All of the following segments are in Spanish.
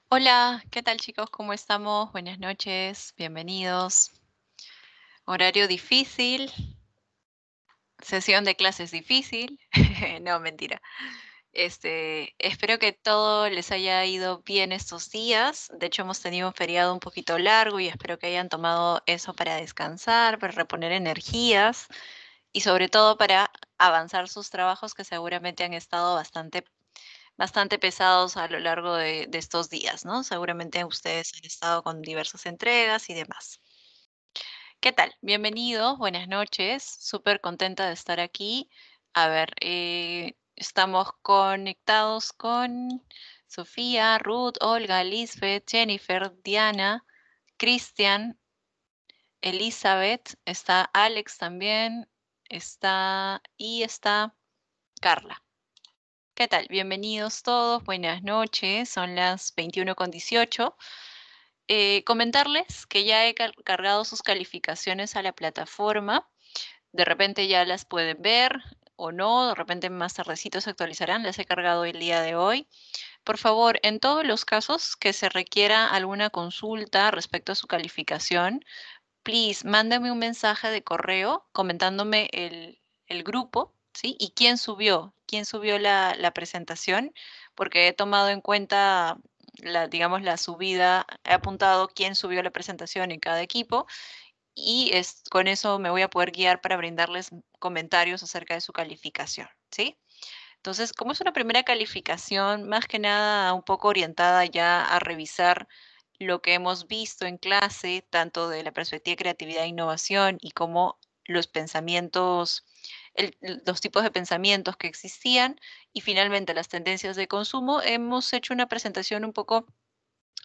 Hola, ¿qué tal chicos? ¿Cómo estamos? Buenas noches, bienvenidos. Horario difícil, sesión de clases difícil. No, mentira. Espero que todo les haya ido bien estos días. De hecho, hemos tenido un feriado un poquito largo y espero que hayan tomado eso para descansar, para reponer energías y sobre todo para avanzar sus trabajos que seguramente han estado bastante pesados a lo largo de estos días, ¿no? Seguramente ustedes han estado con diversas entregas y demás. ¿Qué tal? Bienvenidos, buenas noches. Súper contenta de estar aquí. A ver, estamos conectados con Sofía, Ruth, Olga, Lisbeth, Jennifer, Diana, Cristian, Elizabeth, está Alex también, está Carla. ¿Qué tal? Bienvenidos todos, buenas noches, son las 21:18. Comentarles que ya he cargado sus calificaciones a la plataforma, de repente ya las pueden ver o no, de repente más tardecito se actualizarán, las he cargado el día de hoy. Por favor, en todos los casos que se requiera alguna consulta respecto a su calificación, please, mándame un mensaje de correo comentándome el grupo, ¿sí? Y quién subió la presentación, porque he tomado en cuenta digamos, la subida, he apuntado quién subió la presentación en cada equipo y con eso me voy a poder guiar para brindarles comentarios acerca de su calificación, ¿sí? Entonces, como es una primera calificación, más que nada un poco orientada ya a revisar lo que hemos visto en clase, tanto de la perspectiva de creatividad e innovación y como los pensamientos, los tipos de pensamientos que existían y finalmente las tendencias de consumo, hemos hecho una presentación un poco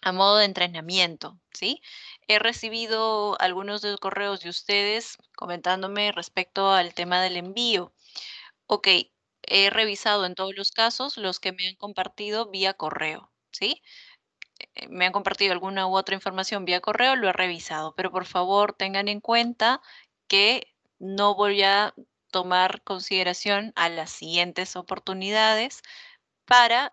a modo de entrenamiento, ¿sí? He recibido algunos de los correos de ustedes comentándome respecto al tema del envío. Ok, he revisado en todos los casos los que me han compartido vía correo, ¿sí? Me han compartido alguna u otra información vía correo, lo he revisado, pero por favor tengan en cuenta que no voy a tomar consideración a las siguientes oportunidades para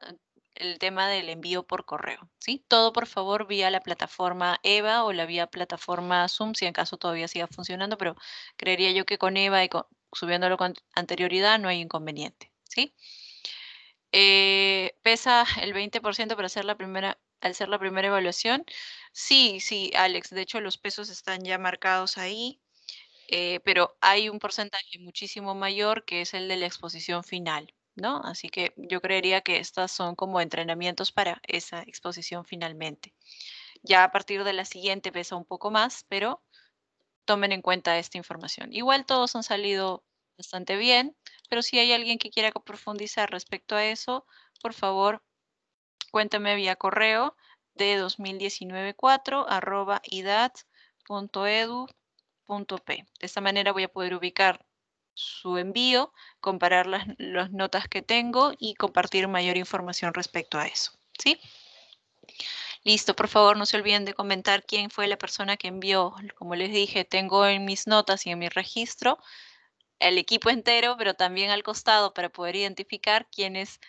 el tema del envío por correo, ¿sí? Todo por favor vía la plataforma EVA o la vía plataforma Zoom, si en caso todavía siga funcionando, pero creería yo que con EVA y subiéndolo con anterioridad no hay inconveniente, ¿sí? ¿Pesa el 20% para hacer al ser la primera evaluación? Sí, sí, Alex, de hecho los pesos están ya marcados ahí, pero hay un porcentaje muchísimo mayor que es el de la exposición final, ¿no? Así que yo creería que estas son como entrenamientos para esa exposición finalmente. Ya a partir de la siguiente pesa un poco más, pero tomen en cuenta esta información. Igual todos han salido bastante bien, pero si hay alguien que quiera profundizar respecto a eso, por favor, cuéntame vía correo de 2019.4@idat.edu.p. De esta manera voy a poder ubicar su envío, comparar las notas que tengo y compartir mayor información respecto a eso, ¿sí? Listo, por favor, no se olviden de comentar quién fue la persona que envió. Como les dije, tengo en mis notas y en mi registro el equipo entero, pero también al costado para poder identificar quién es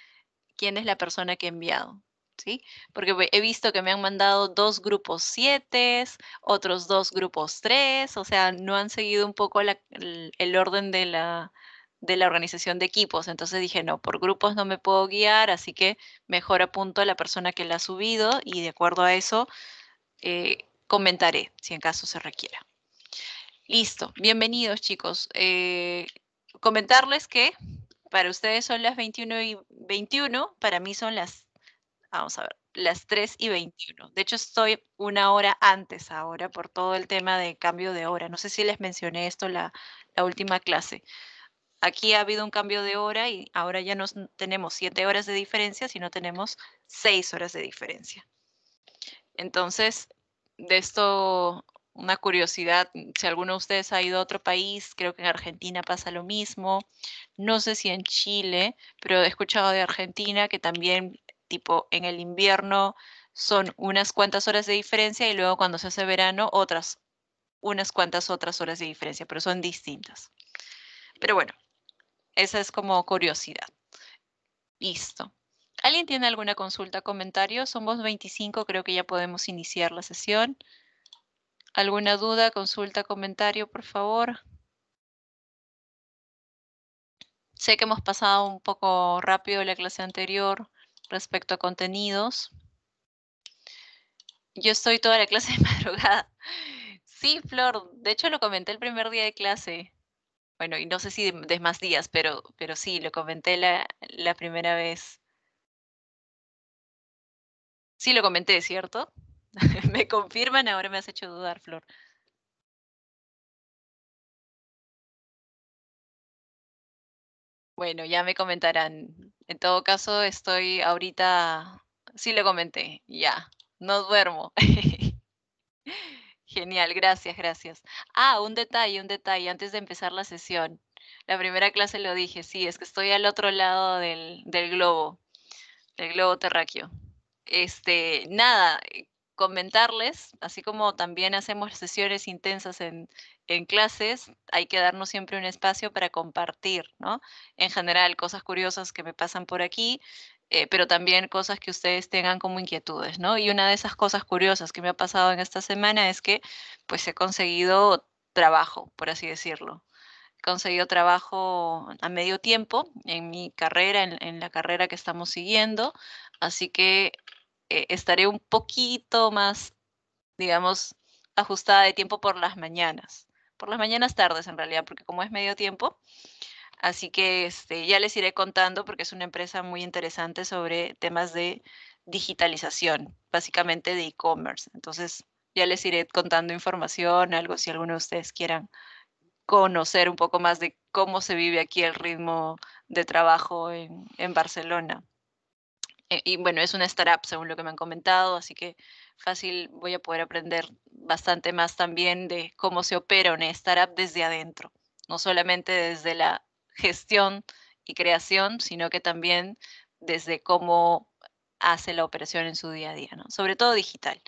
la persona que ha enviado, ¿sí? Porque he visto que me han mandado 2 grupos 7, otros 2 grupos 3, o sea, no han seguido un poco el orden de la organización de equipos. Entonces dije, no, por grupos no me puedo guiar, así que mejor apunto a la persona que la ha subido y de acuerdo a eso comentaré si en caso se requiera. Listo, bienvenidos chicos. Comentarles que para ustedes son las 21:21, para mí son vamos a ver, las 3:21. De hecho, estoy 1 hora antes ahora por todo el tema de cambio de hora. No sé si les mencioné esto la última clase. Aquí ha habido un cambio de hora y ahora ya no tenemos 7 horas de diferencia, sino tenemos 6 horas de diferencia. Entonces, de esto, una curiosidad, si alguno de ustedes ha ido a otro país, creo que en Argentina pasa lo mismo. No sé si en Chile, pero he escuchado de Argentina que también, tipo, en el invierno son unas cuantas horas de diferencia y luego cuando se hace verano, unas cuantas otras horas de diferencia, pero son distintas. Pero bueno, esa es como curiosidad. Listo. ¿Alguien tiene alguna consulta, comentario? Somos 25, creo que ya podemos iniciar la sesión. ¿Alguna duda, consulta, comentario, por favor? Sé que hemos pasado un poco rápido la clase anterior respecto a contenidos. Yo estoy toda la clase de madrugada. Sí, Flor, de hecho lo comenté el primer día de clase. Bueno, y no sé si de más días, pero sí, lo comenté la primera vez. Sí, lo comenté, ¿cierto? ¿Me confirman? Ahora me has hecho dudar, Flor. Bueno, ya me comentarán. En todo caso, estoy ahorita, sí lo comenté, ya, no duermo. Genial, gracias, gracias. Ah, un detalle, antes de empezar la sesión. La primera clase lo dije, sí, es que estoy al otro lado del globo terráqueo. Nada, comentarles, así como también hacemos sesiones intensas en clases, hay que darnos siempre un espacio para compartir, ¿no? En general, cosas curiosas que me pasan por aquí, pero también cosas que ustedes tengan como inquietudes, ¿no? Y una de esas cosas curiosas que me ha pasado en esta semana es que, pues, he conseguido trabajo, por así decirlo. He conseguido trabajo a medio tiempo en mi carrera, en la carrera que estamos siguiendo, así que estaré un poquito más, digamos, ajustada de tiempo por las mañanas tardes en realidad, porque como es medio tiempo, así que ya les iré contando porque es una empresa muy interesante sobre temas de digitalización, básicamente de e-commerce. Entonces, ya les iré contando información, algo si alguno de ustedes quieran conocer un poco más de cómo se vive aquí el ritmo de trabajo en Barcelona. Y bueno, es una startup según lo que me han comentado, así que fácil voy a poder aprender bastante más también de cómo se opera una startup desde adentro, no solamente desde la gestión y creación, sino que también desde cómo hace la operación en su día a día, ¿no? Sobre todo digital.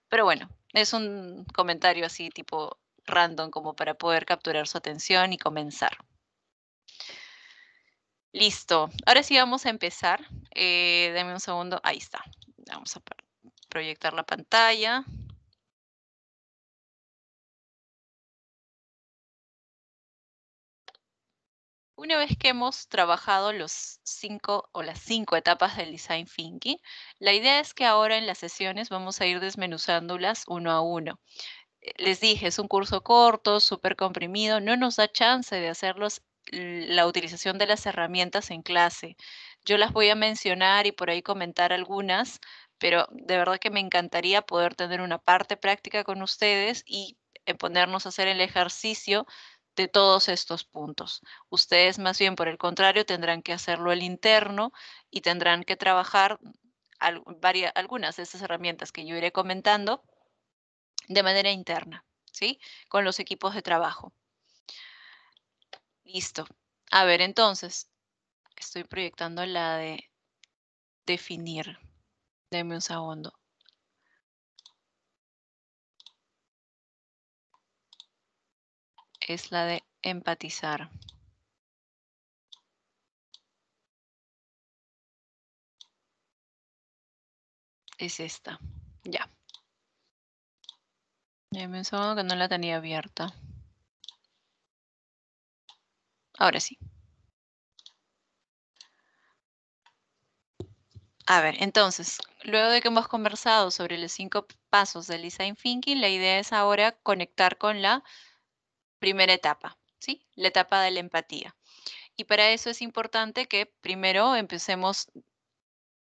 Pero bueno, es un comentario así tipo random como para poder capturar su atención y comenzar. Listo. Ahora sí vamos a empezar. Deme un segundo. Ahí está. Vamos a proyectar la pantalla. Una vez que hemos trabajado los 5 o las 5 etapas del Design Thinking, la idea es que ahora en las sesiones vamos a ir desmenuzándolas uno a uno. Les dije, es un curso corto, súper comprimido, no nos da chance de hacerlos la utilización de las herramientas en clase. Yo las voy a mencionar y por ahí comentar algunas, pero de verdad que me encantaría poder tener una parte práctica con ustedes y ponernos a hacer el ejercicio de todos estos puntos. Ustedes más bien, por el contrario, tendrán que hacerlo el interno y tendrán que trabajar algunas de estas herramientas que yo iré comentando de manera interna, ¿sí? Con los equipos de trabajo. Listo. A ver, entonces, estoy proyectando la de definir. Deme un segundo. Es la de empatizar. Es esta. Ya. Deme un segundo que no la tenía abierta. Ahora sí. A ver, entonces, luego de que hemos conversado sobre los 5 pasos del Design Thinking, la idea es ahora conectar con la primera etapa, ¿sí? La etapa de la empatía. Y para eso es importante que primero empecemos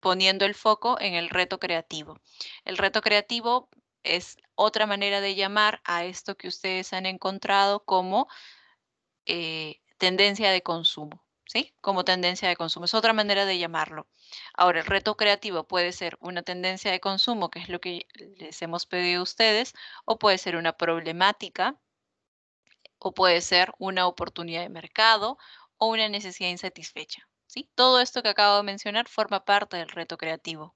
poniendo el foco en el reto creativo. El reto creativo es otra manera de llamar a esto que ustedes han encontrado como tendencia de consumo, ¿sí? Como tendencia de consumo. Es otra manera de llamarlo. Ahora, el reto creativo puede ser una tendencia de consumo, que es lo que les hemos pedido a ustedes, o puede ser una problemática, o puede ser una oportunidad de mercado o una necesidad insatisfecha, ¿sí? Todo esto que acabo de mencionar forma parte del reto creativo.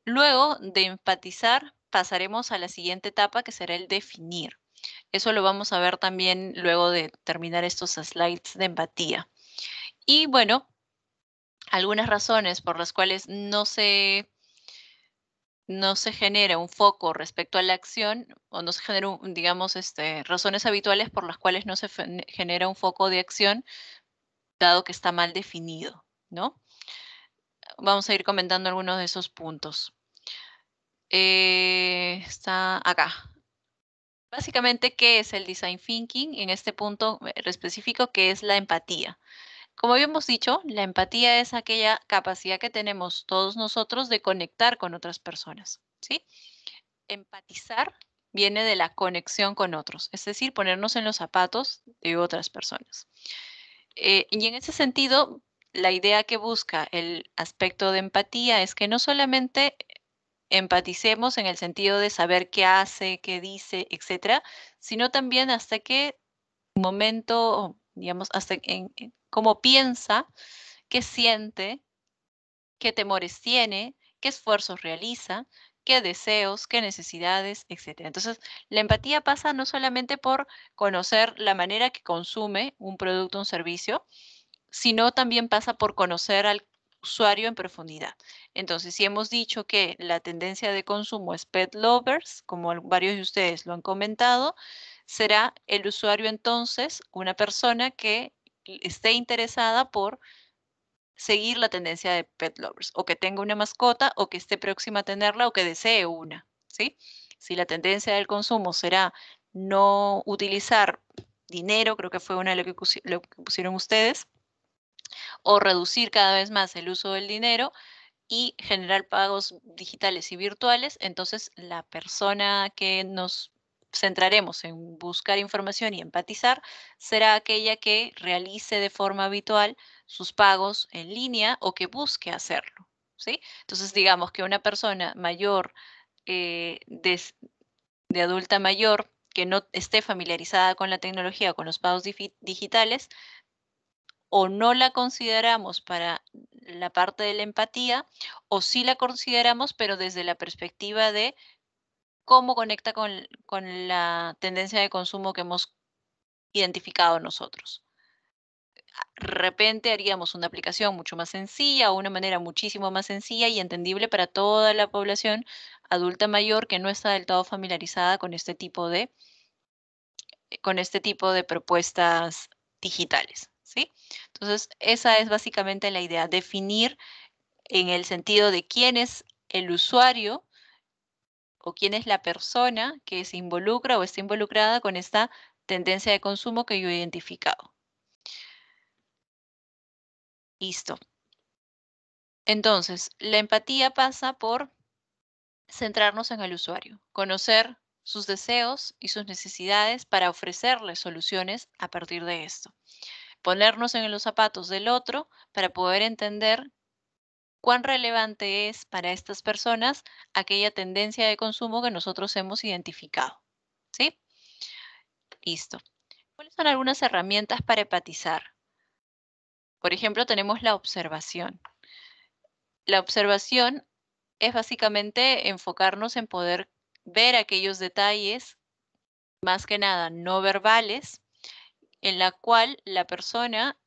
Luego de enfatizar, pasaremos a la siguiente etapa que será el definir. Eso lo vamos a ver también luego de terminar estos slides de empatía. Y bueno, algunas razones por las cuales no se genera un foco respecto a la acción o no se genera, digamos, razones habituales por las cuales no se genera un foco de acción, dado que está mal definido, ¿no? Vamos a ir comentando algunos de esos puntos. Está acá. Básicamente, ¿qué es el design thinking? En este punto específico, ¿qué es la empatía? Como habíamos dicho, la empatía es aquella capacidad que tenemos todos nosotros de conectar con otras personas, ¿sí? Empatizar viene de la conexión con otros, es decir, ponernos en los zapatos de otras personas. Y en ese sentido, la idea que busca el aspecto de empatía es que no solamente empaticemos en el sentido de saber qué hace, qué dice, etcétera, sino también hasta qué momento, digamos, hasta en cómo piensa, qué siente, qué temores tiene, qué esfuerzos realiza, qué deseos, qué necesidades, etcétera. Entonces, la empatía pasa no solamente por conocer la manera que consume un producto o un servicio, sino también pasa por conocer al usuario en profundidad. Entonces, si hemos dicho que la tendencia de consumo es pet lovers, como varios de ustedes lo han comentado, será el usuario entonces una persona que esté interesada por seguir la tendencia de pet lovers, o que tenga una mascota, o que esté próxima a tenerla, o que desee una, ¿sí? Si la tendencia del consumo será no utilizar dinero, creo que fue una de lo que pusieron ustedes, o reducir cada vez más el uso del dinero y generar pagos digitales y virtuales, entonces la persona que nos centraremos en buscar información y empatizar será aquella que realice de forma habitual sus pagos en línea o que busque hacerlo, ¿sí? Entonces, digamos que una persona mayor, de adulta mayor, que no esté familiarizada con la tecnología o con los pagos digitales, o no la consideramos para la parte de la empatía, o sí la consideramos, pero desde la perspectiva de cómo conecta con la tendencia de consumo que hemos identificado nosotros. De repente haríamos una aplicación mucho más sencilla o una manera muchísimo más sencilla y entendible para toda la población adulta mayor que no está del todo familiarizada con este tipo de propuestas digitales, ¿sí? Entonces, esa es básicamente la idea, definir en el sentido de quién es el usuario o quién es la persona que se involucra o está involucrada con esta tendencia de consumo que yo he identificado. Listo. Entonces, la empatía pasa por centrarnos en el usuario, conocer sus deseos y sus necesidades para ofrecerles soluciones a partir de esto. Ponernos en los zapatos del otro para poder entender cuán relevante es para estas personas aquella tendencia de consumo que nosotros hemos identificado. ¿Sí? Listo. ¿Cuáles son algunas herramientas para empatizar? Por ejemplo, tenemos la observación. La observación es básicamente enfocarnos en poder ver aquellos detalles, más que nada no verbales, en la cual la persona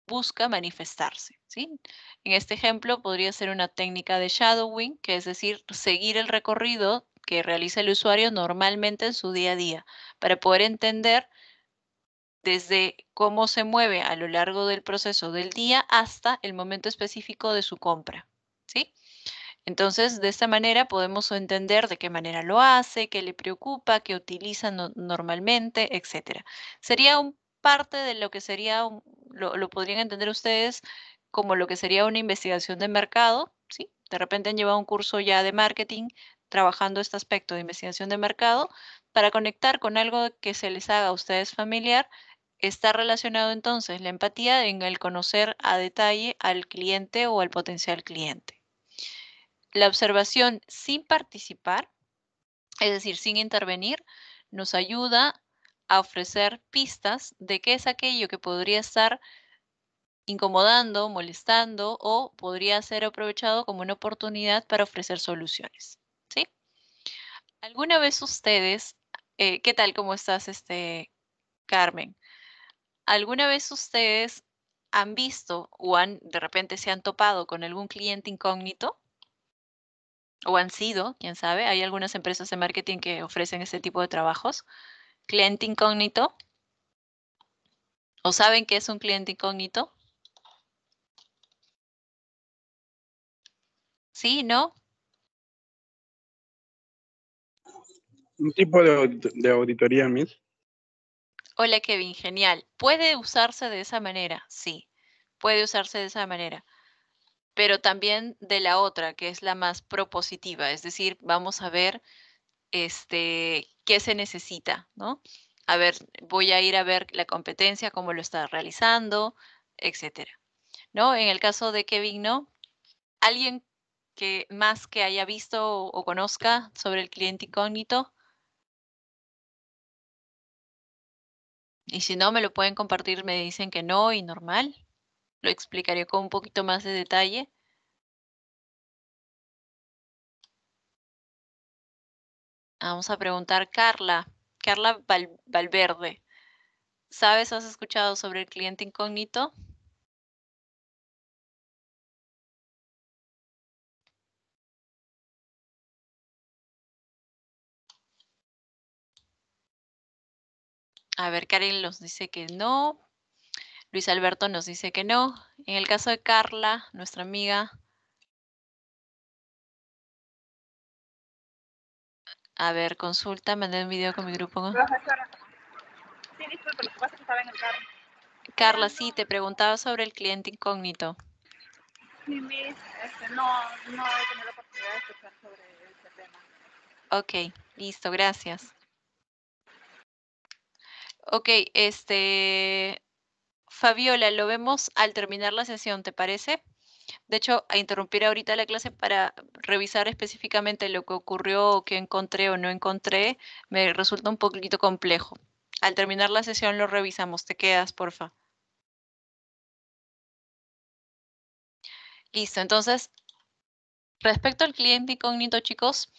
busca manifestarse, ¿sí? En este ejemplo podría ser una técnica de shadowing, que es decir, seguir el recorrido que realiza el usuario normalmente en su día a día, para poder entender desde cómo se mueve a lo largo del proceso del día hasta el momento específico de su compra, ¿sí? Entonces, de esta manera podemos entender de qué manera lo hace, qué le preocupa, qué utiliza normalmente, etcétera. Sería un parte de lo que sería, lo podrían entender ustedes como lo que sería una investigación de mercado, ¿sí? De repente han llevado un curso ya de marketing trabajando este aspecto de investigación de mercado para conectar con algo que se les haga a ustedes familiar. Está relacionado entonces la empatía en el conocer a detalle al cliente o al potencial cliente. La observación sin participar, es decir, sin intervenir, nos ayuda a ofrecer pistas de qué es aquello que podría estar incomodando, molestando o podría ser aprovechado como una oportunidad para ofrecer soluciones. ¿Sí? ¿Alguna vez ustedes, qué tal, cómo estás, Carmen? ¿Alguna vez ustedes ¿Han visto o de repente se han topado con algún cliente incógnito? ¿O han sido, quién sabe? Hay algunas empresas de marketing que ofrecen este tipo de trabajos. Cliente incógnito. ¿O saben qué es un cliente incógnito? ¿Sí? ¿No? Un tipo de auditoría, Miss. Hola, Kevin, genial. ¿Puede usarse de esa manera? Sí, puede usarse de esa manera. Pero también de la otra, que es la más propositiva, es decir, vamos a ver qué se necesita, ¿no? A ver, voy a ir a ver la competencia, cómo lo está realizando, etcétera, ¿no? En el caso de Kevin, ¿no? ¿Alguien que haya visto o conozca sobre el cliente incógnito? Y si no, me lo pueden compartir, me dicen que no y normal. Lo explicaré con un poquito más de detalle. Vamos a preguntar Carla. Carla Valverde. ¿Sabes o has escuchado sobre el cliente incógnito? A ver, Karen nos dice que no. Luis Alberto nos dice que no. En el caso de Carla, nuestra amiga. A ver, consulta, mandé un video con mi grupo. Profesora, sí, disculpe, lo que pasa es que estaba en el carro. Carla, sí, te preguntaba sobre el cliente incógnito. Sí, Miss, no he tenido la oportunidad de escuchar sobre este tema. Ok, listo, gracias. Ok, Fabiola, lo vemos al terminar la sesión, ¿te parece? De hecho, a interrumpir ahorita la clase para revisar específicamente lo que ocurrió, qué encontré o no encontré, me resulta un poquito complejo. Al terminar la sesión lo revisamos. ¿Te quedas, porfa? Listo. Entonces, respecto al cliente incógnito, chicos,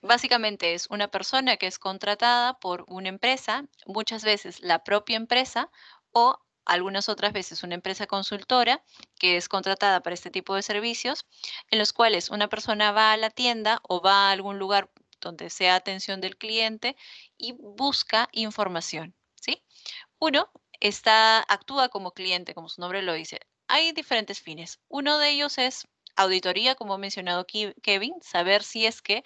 básicamente es una persona que es contratada por una empresa, muchas veces la propia empresa o algunas otras veces una empresa consultora que es contratada para este tipo de servicios, en los cuales una persona va a la tienda o va a algún lugar donde sea atención del cliente y busca información, ¿sí? Uno actúa como cliente, como su nombre lo dice. Hay diferentes fines. Uno de ellos es auditoría, como ha mencionado aquí Kevin, saber si es que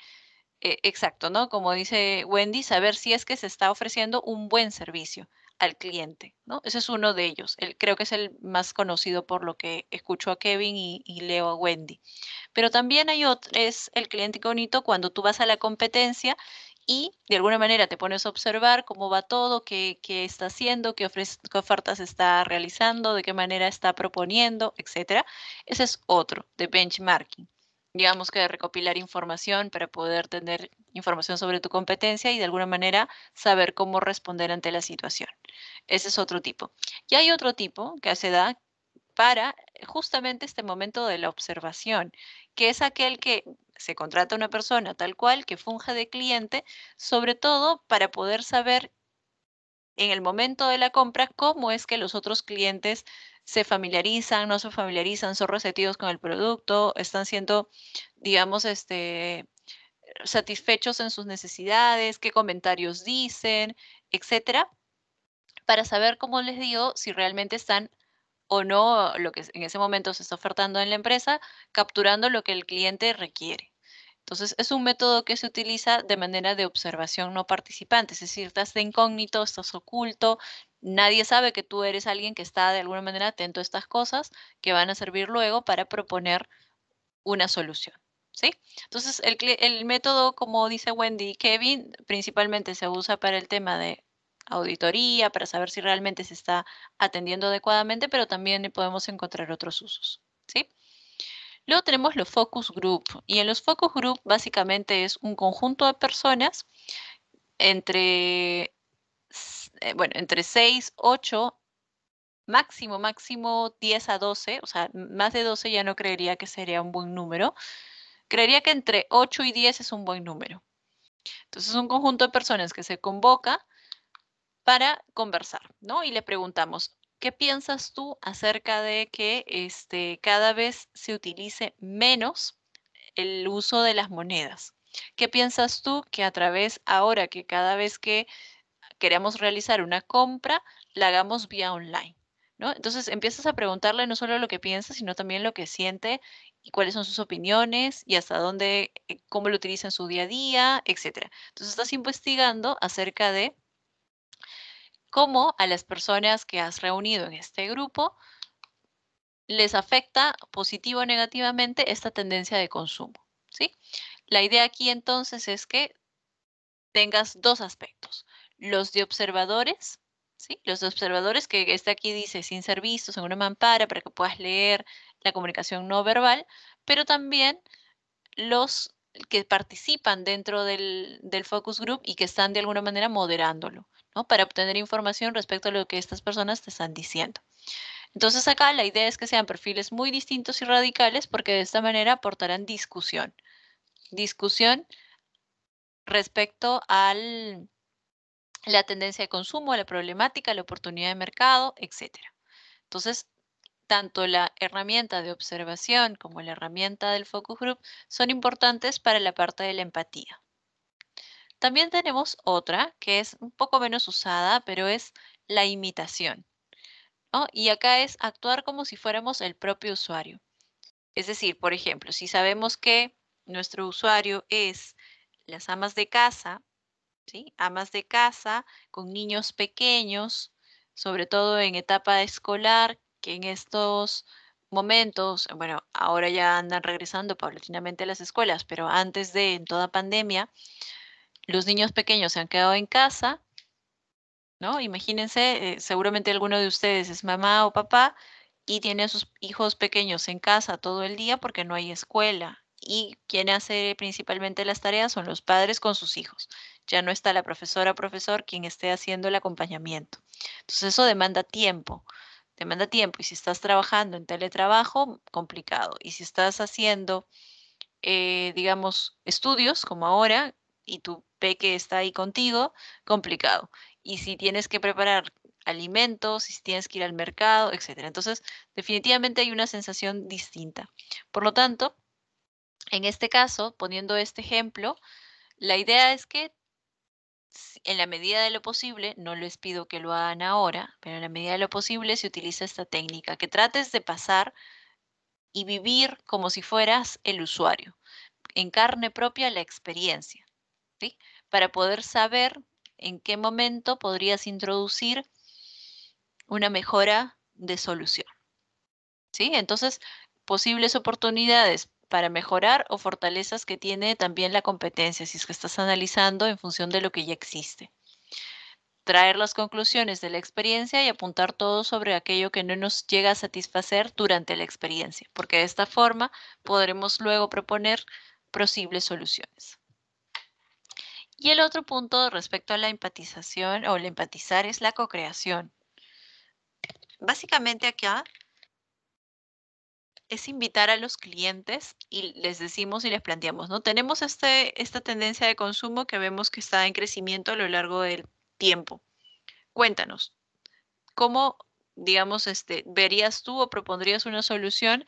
exacto, ¿no? Como dice Wendy, saber si es que se está ofreciendo un buen servicio al cliente, ¿no? Ese es uno de ellos. Creo que es el más conocido por lo que escucho a Kevin y leo a Wendy. Pero también hay otro, es el cliente incógnito cuando tú vas a la competencia y de alguna manera te pones a observar cómo va todo, qué está haciendo, qué ofertas está realizando, de qué manera está proponiendo, etcétera. Ese es otro, de benchmarking. Digamos que de recopilar información para poder tener información sobre tu competencia y de alguna manera saber cómo responder ante la situación. Ese es otro tipo. Y hay otro tipo que se da para justamente este momento de la observación, que es aquel que se contrata a una persona tal cual que funge de cliente, sobre todo para poder saber en el momento de la compra cómo es que los otros clientes se familiarizan, no se familiarizan, son receptivos con el producto, están siendo, digamos, satisfechos en sus necesidades, qué comentarios dicen, etcétera, para saber, como les digo, si realmente están o no lo que en ese momento se está ofertando en la empresa, capturando lo que el cliente requiere. Entonces, es un método que se utiliza de manera de observación no participante, es decir, estás de incógnito, estás oculto, nadie sabe que tú eres alguien que está de alguna manera atento a estas cosas que van a servir luego para proponer una solución, ¿sí? Entonces, el método, como dice Wendy y Kevin, principalmente se usa para el tema de auditoría, para saber si realmente se está atendiendo adecuadamente, pero también podemos encontrar otros usos, ¿sí? Luego tenemos los focus group, y en los focus group básicamente es un conjunto de personas entre, entre 6, 8, máximo 10 a 12, o sea, más de 12 ya no creería que sería un buen número. Creería que entre 8 y 10 es un buen número. Entonces, es un conjunto de personas que se convoca para conversar, ¿no? Y le preguntamos, ¿qué piensas tú acerca de que cada vez se utilice menos el uso de las monedas? ¿Qué piensas tú que a través, ahora que cada vez que queremos realizar una compra, la hagamos vía online, ¿no? Entonces empiezas a preguntarle no solo lo que piensa, sino también lo que siente y cuáles son sus opiniones y hasta dónde, cómo lo utiliza en su día a día, etcétera. Entonces estás investigando acerca de cómo a las personas que has reunido en este grupo les afecta positivo o negativamente esta tendencia de consumo, ¿sí? La idea aquí entonces es que tengas dos aspectos, los de observadores, ¿sí? Los de observadores que aquí dice sin ser vistos en una mampara para que puedas leer la comunicación no verbal, pero también los que participan dentro del focus group y que están de alguna manera moderándolo, ¿no? Para obtener información respecto a lo que estas personas te están diciendo. Entonces acá la idea es que sean perfiles muy distintos y radicales porque de esta manera aportarán discusión. Discusión respecto a la tendencia de consumo, la problemática, la oportunidad de mercado, etc. Entonces, tanto la herramienta de observación como la herramienta del focus group son importantes para la parte de la empatía. También tenemos otra que es un poco menos usada, pero es la imitación, ¿no? Y acá es actuar como si fuéramos el propio usuario. Es decir, por ejemplo, si sabemos que nuestro usuario es las amas de casa, ¿sí? Amas de casa con niños pequeños, sobre todo en etapa escolar, que en estos momentos, bueno, ahora ya andan regresando paulatinamente a las escuelas, pero antes de, en toda pandemia, los niños pequeños se han quedado en casa, ¿no? Imagínense, seguramente alguno de ustedes es mamá o papá y tiene a sus hijos pequeños en casa todo el día porque no hay escuela. Y quien hace principalmente las tareas son los padres con sus hijos. Ya no está la profesora o profesor quien esté haciendo el acompañamiento. Entonces eso demanda tiempo. Demanda tiempo. Y si estás trabajando en teletrabajo, complicado. Y si estás haciendo, digamos, estudios como ahora y tu peque está ahí contigo, complicado. Y si tienes que preparar alimentos, si tienes que ir al mercado, etcétera. Entonces, definitivamente hay una sensación distinta. Por lo tanto, en este caso, poniendo este ejemplo, la idea es que en la medida de lo posible, no les pido que lo hagan ahora, pero en la medida de lo posible se utiliza esta técnica, que trates de pasar y vivir como si fueras el usuario, en carne propia la experiencia, ¿sí? Para poder saber en qué momento podrías introducir una mejora de solución, ¿sí? Entonces, posibles oportunidades para mejorar o fortalezas que tiene también la competencia, si es que estás analizando en función de lo que ya existe. Traer las conclusiones de la experiencia y apuntar todo sobre aquello que no nos llega a satisfacer durante la experiencia, porque de esta forma podremos luego proponer posibles soluciones. Y el otro punto respecto a la empatización o el empatizar es la co-creación. Básicamente acá es invitar a los clientes y les decimos y les planteamos, ¿no? Tenemos esta tendencia de consumo que vemos que está en crecimiento a lo largo del tiempo. Cuéntanos, ¿cómo, digamos, verías tú o propondrías una solución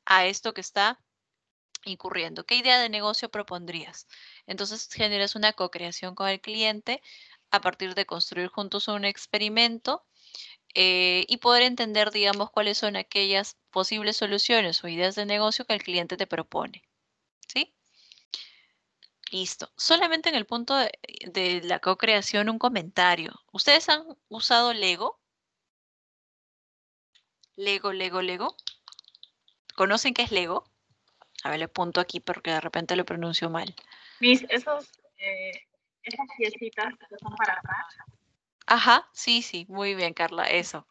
a esto que está incurriendo? ¿Qué idea de negocio propondrías? Entonces generas una co-creación con el cliente a partir de construir juntos un experimento y poder entender, digamos, cuáles son aquellas posibles soluciones o ideas de negocio que el cliente te propone. ¿Sí? Listo. Solamente en el punto de la co-creación, un comentario. ¿Ustedes han usado Lego? Lego. ¿Conocen qué es Lego? A ver, le apunto aquí porque de repente lo pronuncio mal. Esas piecitas que son para armar. Ajá, sí, muy bien, Carla, eso.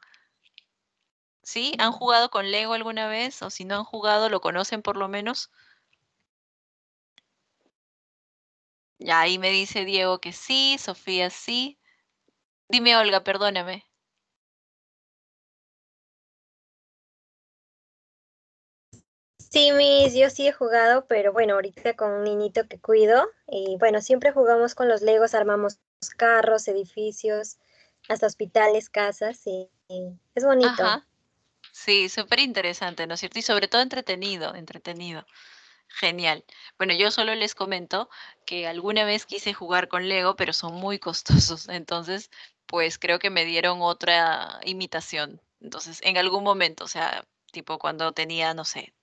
¿Sí? ¿Han jugado con Lego alguna vez? O si no han jugado, ¿lo conocen por lo menos? Ya ahí me dice Diego que sí, Sofía sí. Dime, Olga, perdóname. Sí, yo sí he jugado, pero bueno, ahorita con un niñito que cuido y bueno, siempre jugamos con los Legos, armamos carros, edificios, hasta hospitales, casas y Es bonito. Ajá. Sí, súper interesante, ¿no es cierto? Y sobre todo entretenido, entretenido. Genial. Bueno, yo solo les comento que alguna vez quise jugar con Lego, pero son muy costosos. Entonces, pues creo que me dieron otra imitación. Entonces, en algún momento, o sea, tipo cuando tenía, no sé,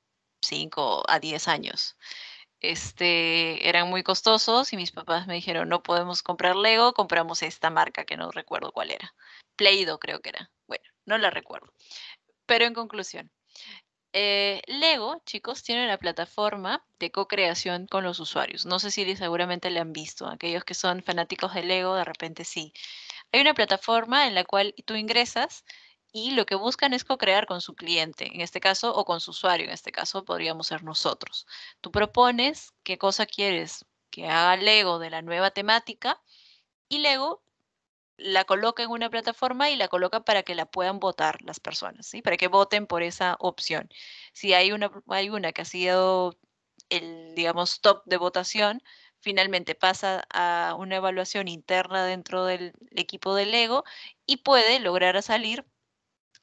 5 a 10 años, eran muy costosos y mis papás me dijeron, no podemos comprar Lego, compramos esta marca que no recuerdo cuál era. Play-Doh creo que era. Bueno, no la recuerdo. Pero en conclusión, Lego, chicos, tiene una plataforma de co-creación con los usuarios. No sé si seguramente la han visto. Aquellos que son fanáticos de Lego, de repente sí. Hay una plataforma en la cual tú ingresas y lo que buscan es co-crear con su cliente, en este caso, o con su usuario, en este caso podríamos ser nosotros. Tú propones qué cosa quieres que haga Lego de la nueva temática y Lego la coloca en una plataforma y la coloca para que la puedan votar las personas, ¿sí? Para que voten por esa opción. Si hay una que ha sido el, digamos, top de votación, finalmente pasa a una evaluación interna dentro del equipo de Lego y puede lograr salir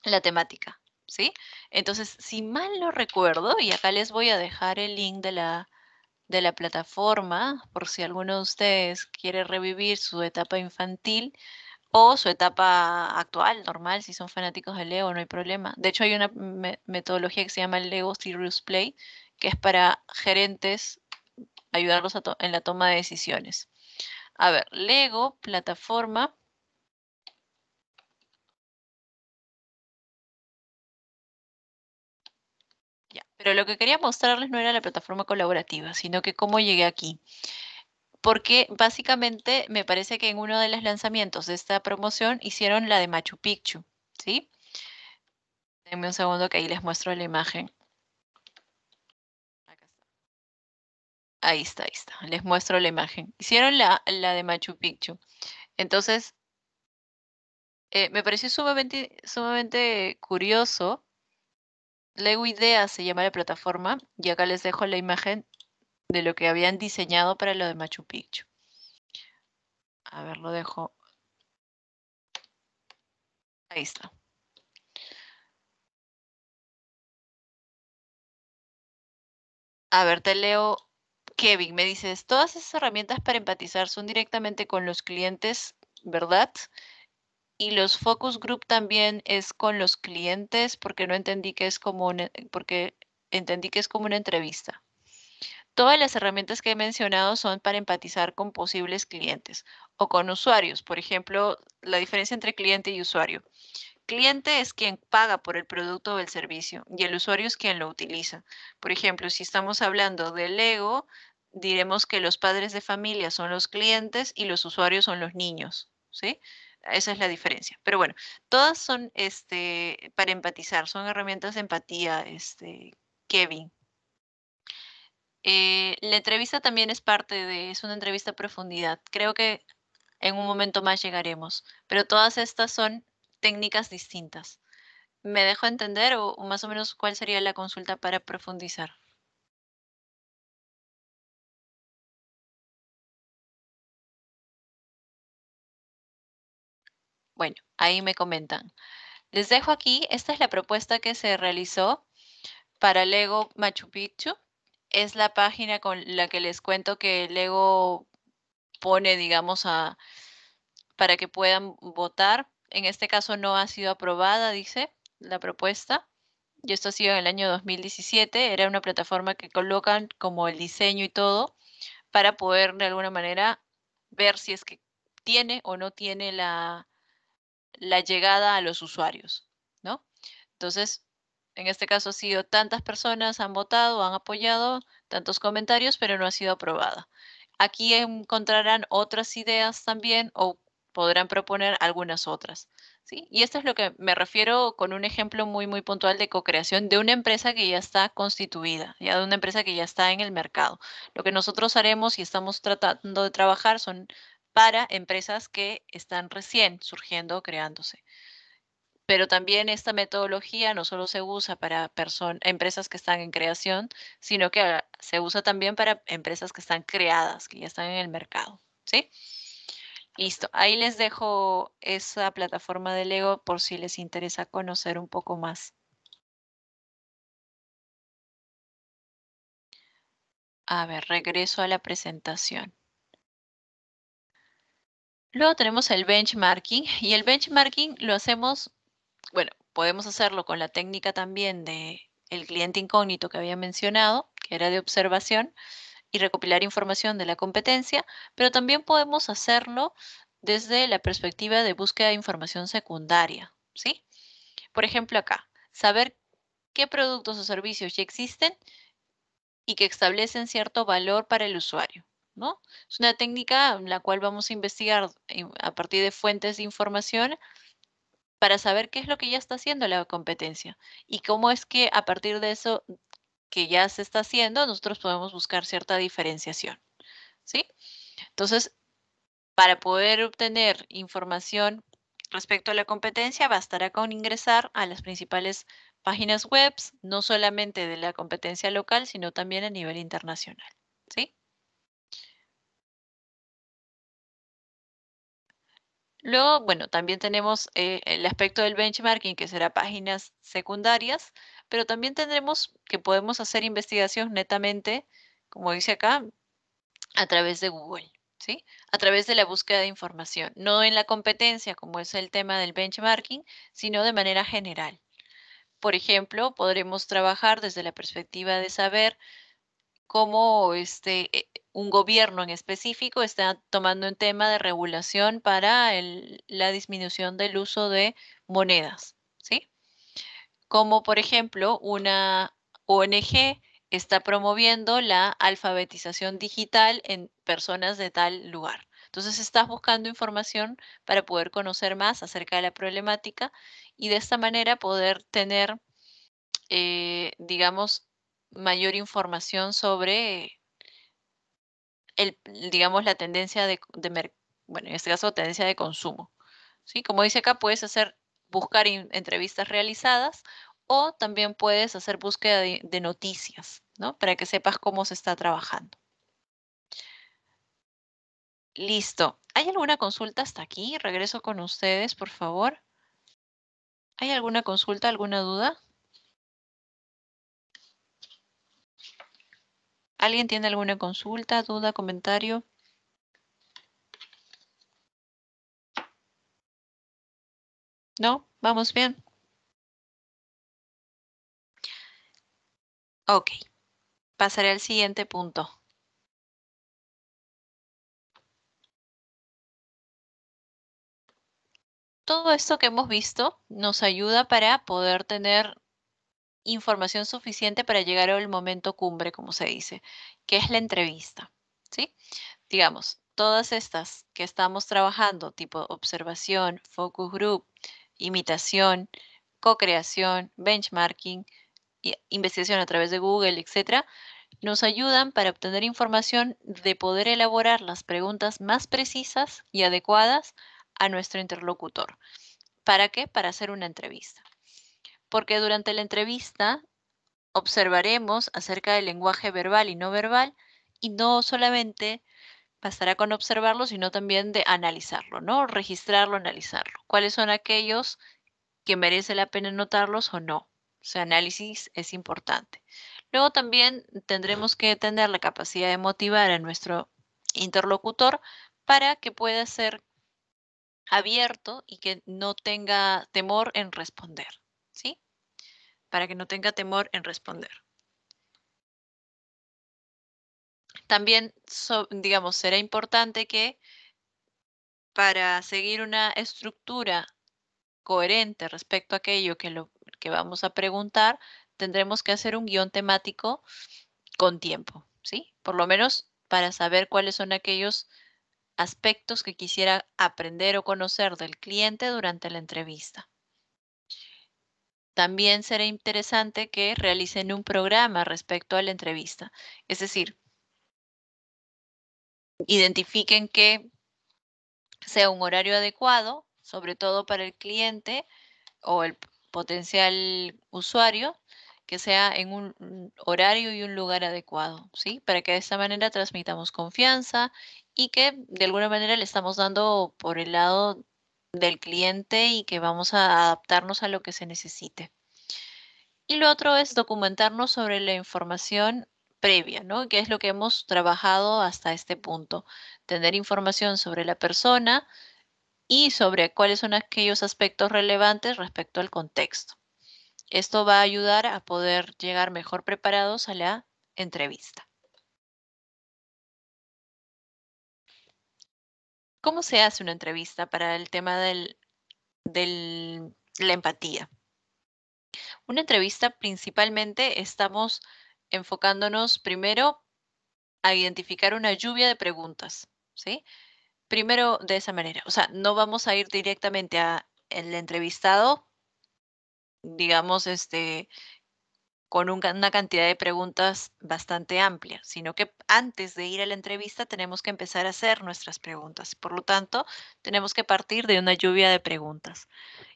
la temática, ¿sí? Entonces, si mal no recuerdo, y acá les voy a dejar el link de la plataforma, por si alguno de ustedes quiere revivir su etapa infantil, o su etapa actual, normal, si son fanáticos de Lego, no hay problema. De hecho, hay una metodología que se llama el Lego Serious Play, que es para gerentes ayudarlos en la toma de decisiones. A ver, Lego, plataforma. Ya, pero lo que quería mostrarles no era la plataforma colaborativa, sino que cómo llegué aquí. Porque básicamente me parece que en uno de los lanzamientos de esta promoción hicieron la de Machu Picchu, ¿sí? Denme un segundo que ahí les muestro la imagen. Acá está. Ahí está, ahí está. Les muestro la imagen. Hicieron la de Machu Picchu. Entonces, me pareció sumamente curioso. Lego Ideas se llama la plataforma y acá les dejo la imagen de lo que habían diseñado para lo de Machu Picchu. A ver, lo dejo. Ahí está. A ver, te leo. Kevin, me dices, todas esas herramientas para empatizar son directamente con los clientes, ¿verdad? Y los focus group también es con los clientes porque no entendí que es como porque entendí que es como una entrevista. Todas las herramientas que he mencionado son para empatizar con posibles clientes o con usuarios. Por ejemplo, la diferencia entre cliente y usuario. Cliente es quien paga por el producto o el servicio y el usuario es quien lo utiliza. Por ejemplo, si estamos hablando de Lego, diremos que los padres de familia son los clientes y los usuarios son los niños, ¿sí? Esa es la diferencia. Pero bueno, todas son para empatizar, son herramientas de empatía, Kevin. La entrevista también es es una entrevista a profundidad. Creo que en un momento más llegaremos, pero todas estas son técnicas distintas. ¿Me dejo entender o más o menos cuál sería la consulta para profundizar? Bueno, ahí me comentan. Les dejo aquí, esta es la propuesta que se realizó para Lego Machu Picchu. Es la página con la que les cuento que Lego pone, digamos, para que puedan votar. En este caso no ha sido aprobada, dice la propuesta. Y esto ha sido en el año 2017. Era una plataforma que colocan como el diseño y todo para poder de alguna manera ver si es que tiene o no tiene la llegada a los usuarios, ¿no? Entonces, en este caso ha sido tantas personas han votado, han apoyado, tantos comentarios, pero no ha sido aprobada. Aquí encontrarán otras ideas también o podrán proponer algunas otras, ¿sí? Y esto es lo que me refiero con un ejemplo muy puntual de co-creación de una empresa que ya está constituida, ya de una empresa que ya está en el mercado. Lo que nosotros haremos y estamos tratando de trabajar son para empresas que están recién surgiendo, creándose. Pero también esta metodología no solo se usa para empresas que están en creación, sino que se usa también para empresas que están creadas, que ya están en el mercado, ¿sí? Listo, ahí les dejo esa plataforma de Lego por si les interesa conocer un poco más. A ver, regreso a la presentación. Luego tenemos el benchmarking y el benchmarking lo hacemos, bueno, podemos hacerlo con la técnica también de el cliente incógnito que había mencionado, que era de observación y recopilar información de la competencia, pero también podemos hacerlo desde la perspectiva de búsqueda de información secundaria, ¿sí? Por ejemplo, acá, saber qué productos o servicios ya existen y que establecen cierto valor para el usuario, ¿no? Es una técnica en la cual vamos a investigar a partir de fuentes de información para saber qué es lo que ya está haciendo la competencia y cómo es que a partir de eso que ya se está haciendo, nosotros podemos buscar cierta diferenciación, ¿sí? Entonces, para poder obtener información respecto a la competencia, bastará con ingresar a las principales páginas web, no solamente de la competencia local, sino también a nivel internacional, ¿sí? Luego, bueno, también tenemos el aspecto del benchmarking, que será páginas secundarias, pero también tendremos que podemos hacer investigación netamente, como dice acá, a través de Google, ¿sí? A través de la búsqueda de información, no en la competencia, como es el tema del benchmarking, sino de manera general. Por ejemplo, podremos trabajar desde la perspectiva de saber cómo un gobierno en específico está tomando un tema de regulación para la disminución del uso de monedas, ¿sí? Como por ejemplo una ONG está promoviendo la alfabetización digital en personas de tal lugar. Entonces estás buscando información para poder conocer más acerca de la problemática y de esta manera poder tener, digamos, mayor información sobre digamos, la tendencia bueno, en este caso, tendencia de consumo, ¿sí? Como dice acá, puedes buscar entrevistas realizadas o también puedes hacer búsqueda de noticias, ¿no? Para que sepas cómo se está trabajando. Listo. ¿Hay alguna consulta hasta aquí? Regreso con ustedes, por favor. ¿Hay alguna consulta, alguna duda? ¿Alguien tiene alguna consulta, duda, comentario? ¿No? ¿Vamos bien? Ok. Pasaré al siguiente punto. Todo esto que hemos visto nos ayuda para poder tener información suficiente para llegar al momento cumbre, como se dice, que es la entrevista, ¿sí? Digamos, todas estas que estamos trabajando, tipo observación, focus group, imitación, co-creación, benchmarking, investigación a través de Google, etcétera, nos ayudan para obtener información de poder elaborar las preguntas más precisas y adecuadas a nuestro interlocutor. ¿Para qué? Para hacer una entrevista. Porque durante la entrevista observaremos acerca del lenguaje verbal y no verbal y no solamente bastará con observarlo, sino también de analizarlo, ¿no? Registrarlo, analizarlo. ¿Cuáles son aquellos que merece la pena notarlos o no? O sea, análisis es importante. Luego también tendremos que tener la capacidad de motivar a nuestro interlocutor para que pueda ser abierto y que no tenga temor en responder, ¿sí? Para que no tenga temor en responder. También, digamos, será importante que para seguir una estructura coherente respecto a aquello que vamos a preguntar, tendremos que hacer un guión temático con tiempo, ¿sí? Por lo menos para saber cuáles son aquellos aspectos que quisiera aprender o conocer del cliente durante la entrevista. También será interesante que realicen un programa respecto a la entrevista. Es decir, identifiquen que sea un horario adecuado, sobre todo para el cliente o el potencial usuario, que sea en un horario y un lugar adecuado, ¿sí? Para que de esta manera transmitamos confianza y que de alguna manera le estamos dando por el lado del cliente y que vamos a adaptarnos a lo que se necesite. Y lo otro es documentarnos sobre la información previa, ¿no? ¿Qué es lo que hemos trabajado hasta este punto? Tener información sobre la persona y sobre cuáles son aquellos aspectos relevantes respecto al contexto. Esto va a ayudar a poder llegar mejor preparados a la entrevista. ¿Cómo se hace una entrevista para el tema de la empatía? Una entrevista principalmente estamos enfocándonos primero a identificar una lluvia de preguntas, ¿sí? Primero de esa manera, o sea, no vamos a ir directamente a el entrevistado, digamos, con una cantidad de preguntas bastante amplia, sino que antes de ir a la entrevista tenemos que empezar a hacer nuestras preguntas. Por lo tanto, tenemos que partir de una lluvia de preguntas.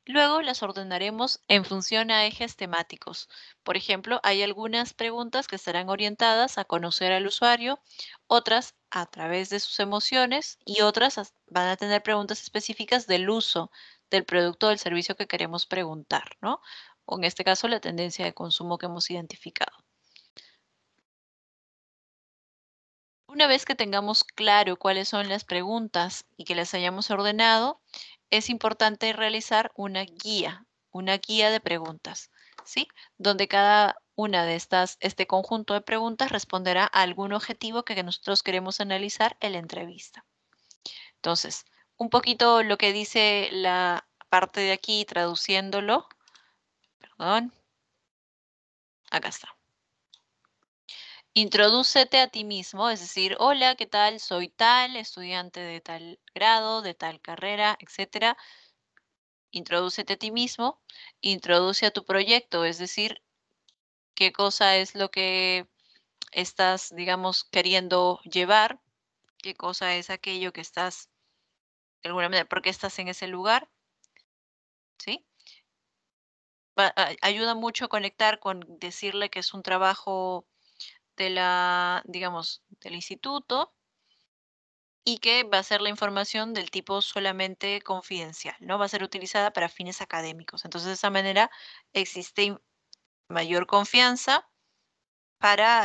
Luego las ordenaremos en función a ejes temáticos. Por ejemplo, hay algunas preguntas que estarán orientadas a conocer al usuario, otras a través de sus emociones y otras van a tener preguntas específicas del uso del producto o del servicio que queremos preguntar, ¿no? O en este caso, la tendencia de consumo que hemos identificado. Una vez que tengamos claro cuáles son las preguntas y que las hayamos ordenado, es importante realizar una guía de preguntas, ¿sí? Donde cada una de este conjunto de preguntas responderá a algún objetivo que nosotros queremos analizar en la entrevista. Entonces, un poquito lo que dice la parte de aquí, traduciéndolo, perdón, acá está. Introdúcete a ti mismo, es decir, hola, ¿qué tal? Soy tal, estudiante de tal grado, de tal carrera, etcétera. Introdúcete a ti mismo, introduce a tu proyecto, es decir, qué cosa es lo que estás, digamos, queriendo llevar, qué cosa es aquello que estás, de alguna manera, por qué estás en ese lugar, ¿sí? Ayuda mucho a conectar con decirle que es un trabajo de digamos, del instituto, y que va a ser la información del tipo solamente confidencial, ¿no? Va a ser utilizada para fines académicos. Entonces, de esa manera existe mayor confianza para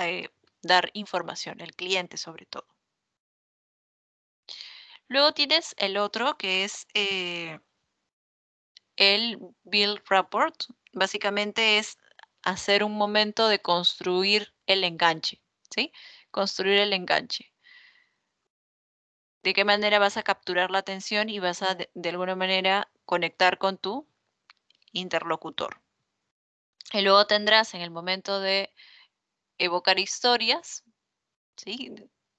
dar información, el cliente sobre todo. Luego tienes el otro que es el Build Rapport. Básicamente es hacer un momento de construir el enganche, ¿sí? Construir el enganche. ¿De qué manera vas a capturar la atención y vas a, de alguna manera, conectar con tu interlocutor? Y luego tendrás en el momento de evocar historias, ¿sí?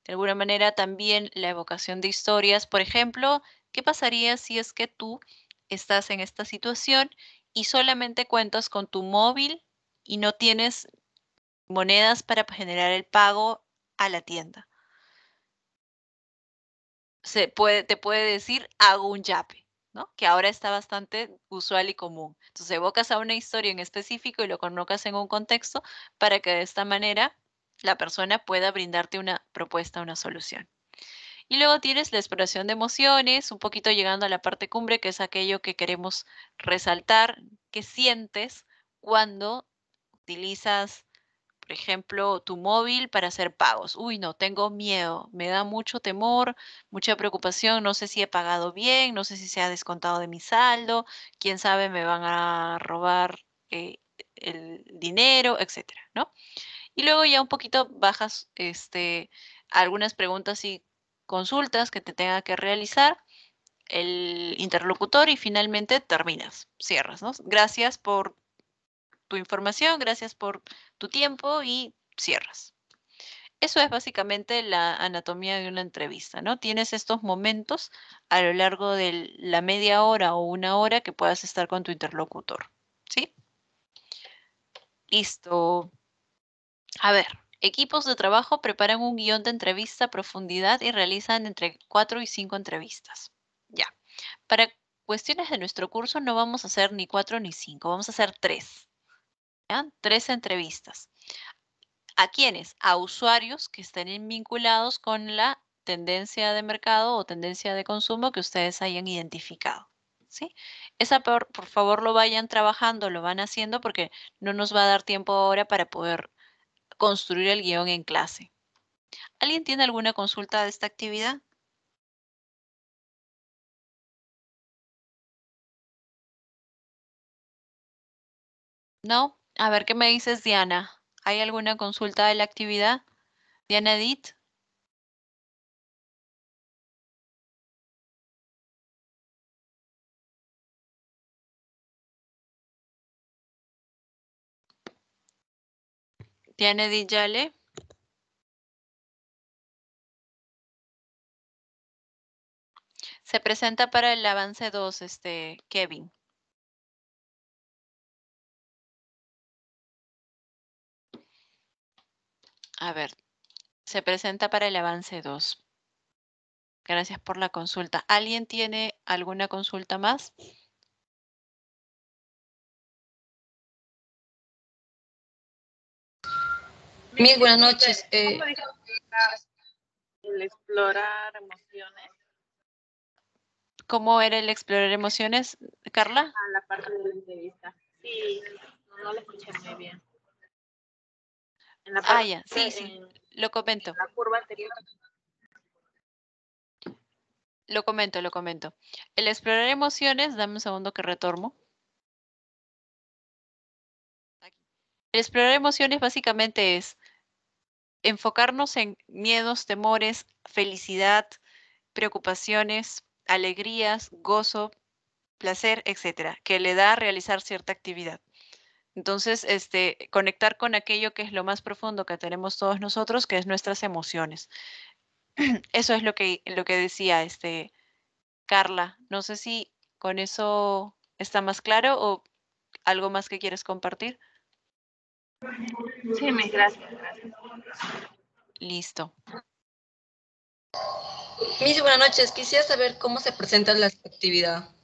De alguna manera también la evocación de historias. Por ejemplo, ¿qué pasaría si es que tú estás en esta situación y solamente cuentas con tu móvil y no tienes monedas para generar el pago a la tienda? Te puede decir, hago un yape, ¿no? Que ahora está bastante usual y común. Entonces evocas a una historia en específico y lo colocas en un contexto para que de esta manera la persona pueda brindarte una propuesta, una solución. Y luego tienes la exploración de emociones, un poquito llegando a la parte cumbre, que es aquello que queremos resaltar, que sientes cuando utilizas, por ejemplo, tu móvil para hacer pagos. Uy, no, tengo miedo, me da mucho temor, mucha preocupación, no sé si he pagado bien, no sé si se ha descontado de mi saldo, quién sabe, me van a robar el dinero, etcétera, ¿no? Y luego ya un poquito bajas algunas preguntas y consultas que te tenga que realizar el interlocutor y finalmente terminas, cierras, ¿no? Gracias por tu información, gracias por tu tiempo y cierras. Eso es básicamente la anatomía de una entrevista, ¿no? Tienes estos momentos a lo largo de la media hora o una hora que puedas estar con tu interlocutor, ¿sí? Listo. A ver, equipos de trabajo preparan un guión de entrevista a profundidad y realizan entre 4 y 5 entrevistas. Ya. Para cuestiones de nuestro curso no vamos a hacer ni 4 ni 5, vamos a hacer 3. ¿Ya? 3 entrevistas. ¿A quiénes? A usuarios que estén vinculados con la tendencia de mercado o tendencia de consumo que ustedes hayan identificado, ¿sí? Esa por favor lo vayan trabajando, lo van haciendo porque no nos va a dar tiempo ahora para poder construir el guión en clase. ¿Alguien tiene alguna consulta de esta actividad? ¿No? A ver, ¿qué me dices, Diana? ¿Hay alguna consulta de la actividad? Diana Edith. Diana Edith Yale. Se presenta para el avance 2, Kevin. A ver, se presenta para el avance 2. Gracias por la consulta. ¿Alguien tiene alguna consulta más? Miss, buenas noches. ¿Cómo dijo el explorar emociones? ¿Cómo era el explorar emociones, Carla? A la parte de la entrevista. Sí, no lo escuché muy bien. En la parte, Ya, sí, lo comento. En la curva anterior. Lo comento. El explorar emociones, dame un segundo que retorno. El explorar emociones básicamente es enfocarnos en miedos, temores, felicidad, preocupaciones, alegrías, gozo, placer, etcétera, que le da a realizar cierta actividad. Entonces, conectar con aquello que es lo más profundo que tenemos todos nosotros, que es nuestras emociones. Eso es lo que decía Carla. No sé si con eso está más claro o algo más que quieres compartir. Sí, gracias. Listo. Miss, buenas noches. Quisiera saber cómo se presenta la actividad.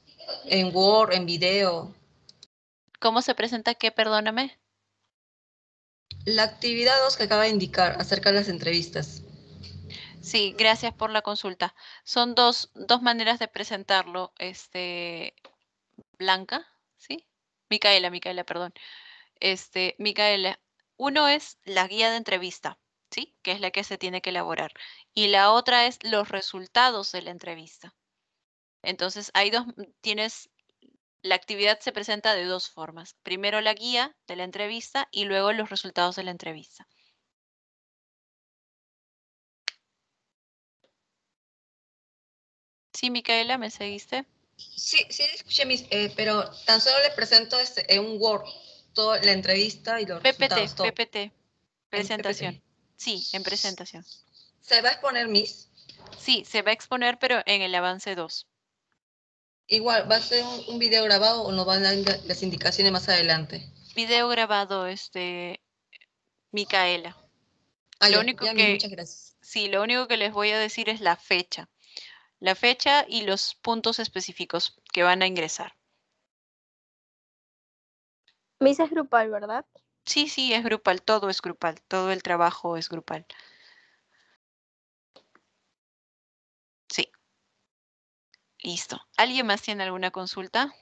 ¿En Word, en video? ¿Cómo se presenta qué? Perdóname. La actividad 2 que acaba de indicar acerca de las entrevistas. Sí, gracias por la consulta. Son dos maneras de presentarlo, Blanca, ¿sí? Micaela, perdón. Micaela, uno es la guía de entrevista, ¿sí? Que es la que se tiene que elaborar. Y la otra es los resultados de la entrevista. Entonces, la actividad se presenta de dos formas. Primero la guía de la entrevista y luego los resultados de la entrevista. Sí, Micaela, ¿me seguiste? Sí, escuché, Miss, pero tan solo le presento en un Word toda la entrevista y los resultados, todo. PPT, En presentación. PPT. Sí, en presentación. ¿Se va a exponer, Miss? Sí, se va a exponer, pero en el avance 2. Igual, ¿va a ser un video grabado o nos van a dar las indicaciones más adelante? Video grabado, Micaela. Lo único Ya, Miss, que, muchas gracias. sí, lo único que les voy a decir es la fecha. La fecha y los puntos específicos que van a ingresar. Misa es grupal, ¿verdad? Sí, es grupal, todo es grupal, todo el trabajo es grupal. Sí. Listo. ¿Alguien más tiene alguna consulta?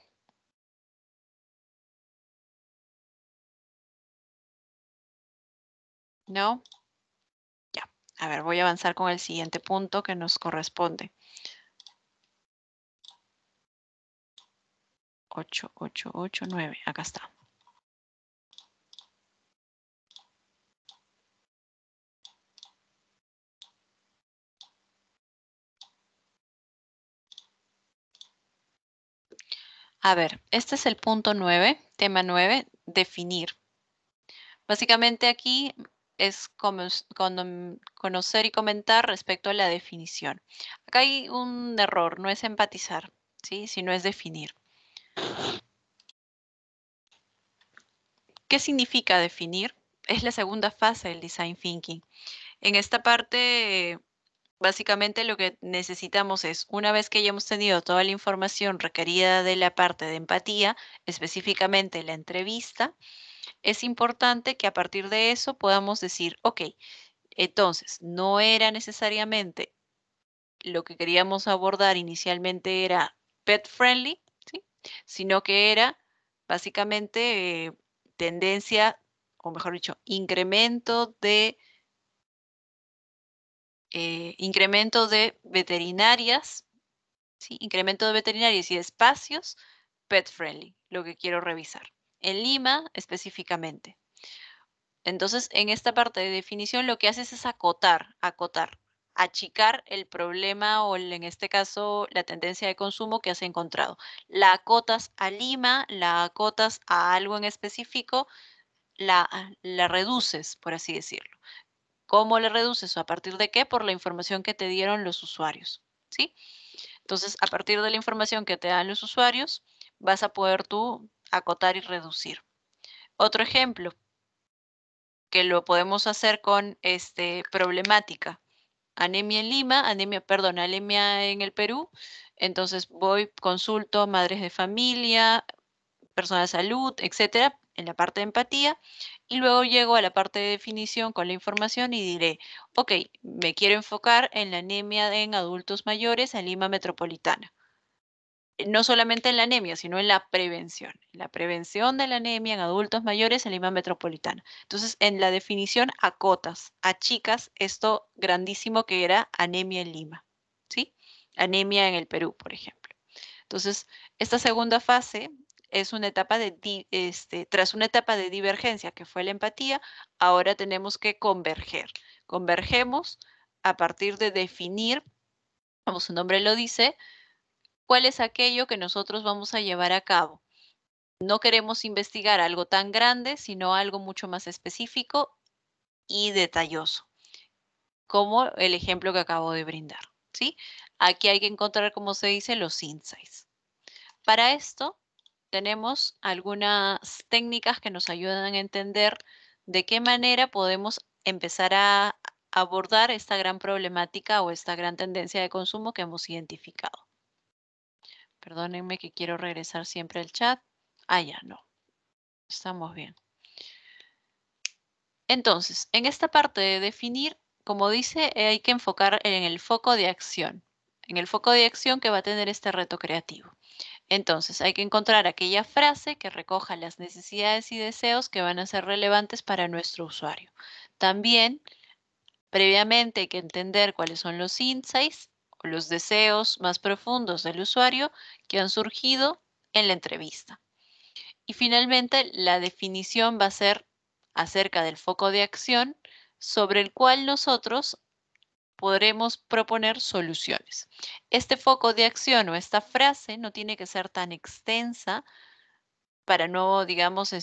¿No? Ya. A ver, voy a avanzar con el siguiente punto que nos corresponde. 9. Acá está. A ver, este es el punto 9, tema 9, definir. Básicamente aquí es conocer y comentar respecto a la definición. Acá hay un error, no es empatizar, ¿sí? Sino es definir. ¿Qué significa definir? Es la segunda fase del design thinking. En esta parte, básicamente lo que necesitamos es, una vez que hayamos tenido toda la información requerida de la parte de empatía, específicamente la entrevista, es importante que a partir de eso podamos decir, ok, entonces no era necesariamente lo que queríamos abordar inicialmente era pet friendly, ¿sí? Sino que era básicamente tendencia, o mejor dicho, incremento de veterinarias, ¿sí? Incremento de veterinarias y espacios pet friendly, lo que quiero revisar. En Lima específicamente. Entonces, en esta parte de definición lo que haces es acotar, achicar el problema o en este caso la tendencia de consumo que has encontrado. La acotas a Lima, la acotas a algo en específico, la reduces, por así decirlo. ¿Cómo le reduces o a partir de qué? Por la información que te dieron los usuarios, ¿sí? Entonces, a partir de la información que te dan los usuarios, vas a poder tú acotar y reducir. Otro ejemplo, que lo podemos hacer con problemática. Anemia en Lima, anemia en el Perú. Entonces voy, consulto madres de familia, personas de salud, etcétera, en la parte de empatía. Y luego llego a la parte de definición con la información y diré, ok, me quiero enfocar en la anemia en adultos mayores en Lima metropolitana. No solamente en la anemia, sino en la prevención de la anemia en adultos mayores en Lima metropolitana. Entonces, en la definición acotas, achicas esto grandísimo que era anemia en Lima, ¿sí? Anemia en el Perú, por ejemplo. Entonces, esta segunda fase es una etapa tras una etapa de divergencia que fue la empatía, ahora tenemos que converger. Convergemos a partir de definir, como su nombre lo dice, cuál es aquello que nosotros vamos a llevar a cabo. No queremos investigar algo tan grande, sino algo mucho más específico y detalloso, como el ejemplo que acabo de brindar, ¿sí? Aquí hay que encontrar, como se dice, los insights. Para esto, tenemos algunas técnicas que nos ayudan a entender de qué manera podemos empezar a abordar esta gran problemática o esta gran tendencia de consumo que hemos identificado. Perdónenme que quiero regresar siempre al chat. Ya no. Estamos bien. Entonces, en esta parte de definir, como dice, hay que enfocar en el foco de acción. En el foco de acción que va a tener este reto creativo. Entonces, hay que encontrar aquella frase que recoja las necesidades y deseos que van a ser relevantes para nuestro usuario. También, previamente, hay que entender cuáles son los insights o los deseos más profundos del usuario que han surgido en la entrevista. Y finalmente, la definición va a ser acerca del foco de acción sobre el cual nosotros podremos proponer soluciones. Este foco de acción o esta frase no tiene que ser tan extensa para no, digamos,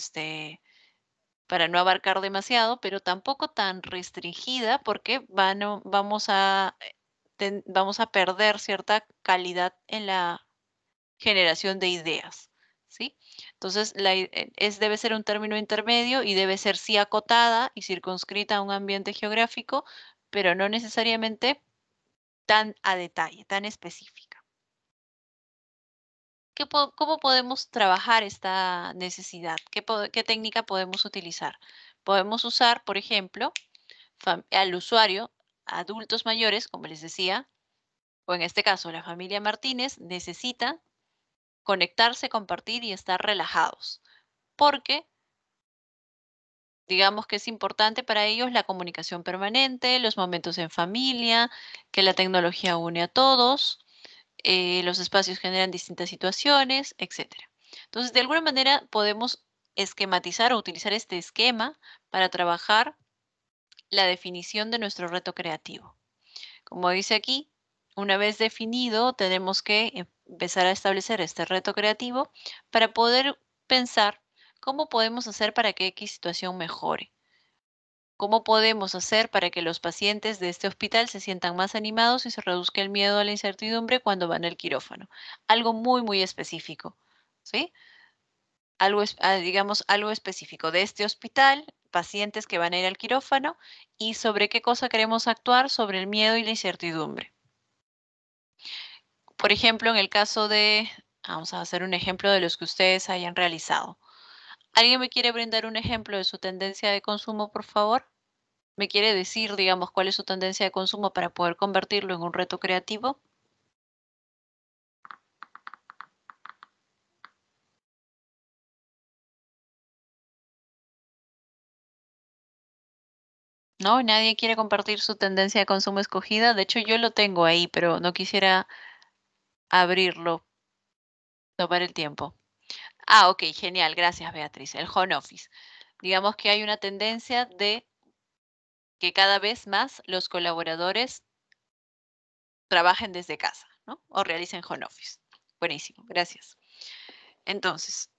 para no abarcar demasiado, pero tampoco tan restringida porque vamos a perder cierta calidad en la generación de ideas, ¿sí? Entonces, debe ser un término intermedio y debe ser sí acotada y circunscrita a un ambiente geográfico, pero no necesariamente tan a detalle, tan específica. ¿Cómo podemos trabajar esta necesidad? ¿Qué técnica podemos utilizar? Podemos usar, por ejemplo, al usuario, adultos mayores, como les decía, o en este caso la familia Martínez, necesita conectarse, compartir y estar relajados, porque digamos que es importante para ellos la comunicación permanente, los momentos en familia, que la tecnología une a todos, los espacios generan distintas situaciones, etc. Entonces, de alguna manera podemos esquematizar o utilizar este esquema para trabajar la definición de nuestro reto creativo. Como dice aquí, una vez definido, tenemos que empezar a establecer este reto creativo para poder pensar cómo podemos hacer para que X situación mejore. ¿Cómo podemos hacer para que los pacientes de este hospital se sientan más animados y se reduzca el miedo a la incertidumbre cuando van al quirófano? Algo muy, muy específico, ¿sí? Digamos, algo específico de este hospital, pacientes que van a ir al quirófano y sobre qué cosa queremos actuar sobre el miedo y la incertidumbre. Por ejemplo, en el caso vamos a hacer un ejemplo de los que ustedes hayan realizado. ¿Alguien me quiere brindar un ejemplo de su tendencia de consumo, por favor? ¿Me quiere decir, digamos, cuál es su tendencia de consumo para poder convertirlo en un reto creativo? No, nadie quiere compartir su tendencia de consumo escogida. De hecho, yo lo tengo ahí, pero no quisiera abrirlo, tomar el tiempo. Ah, ok, genial. Gracias, Beatriz. El home office. Digamos que hay una tendencia de que cada vez más los colaboradores trabajen desde casa, ¿no? O realicen home office. Buenísimo, gracias. Entonces,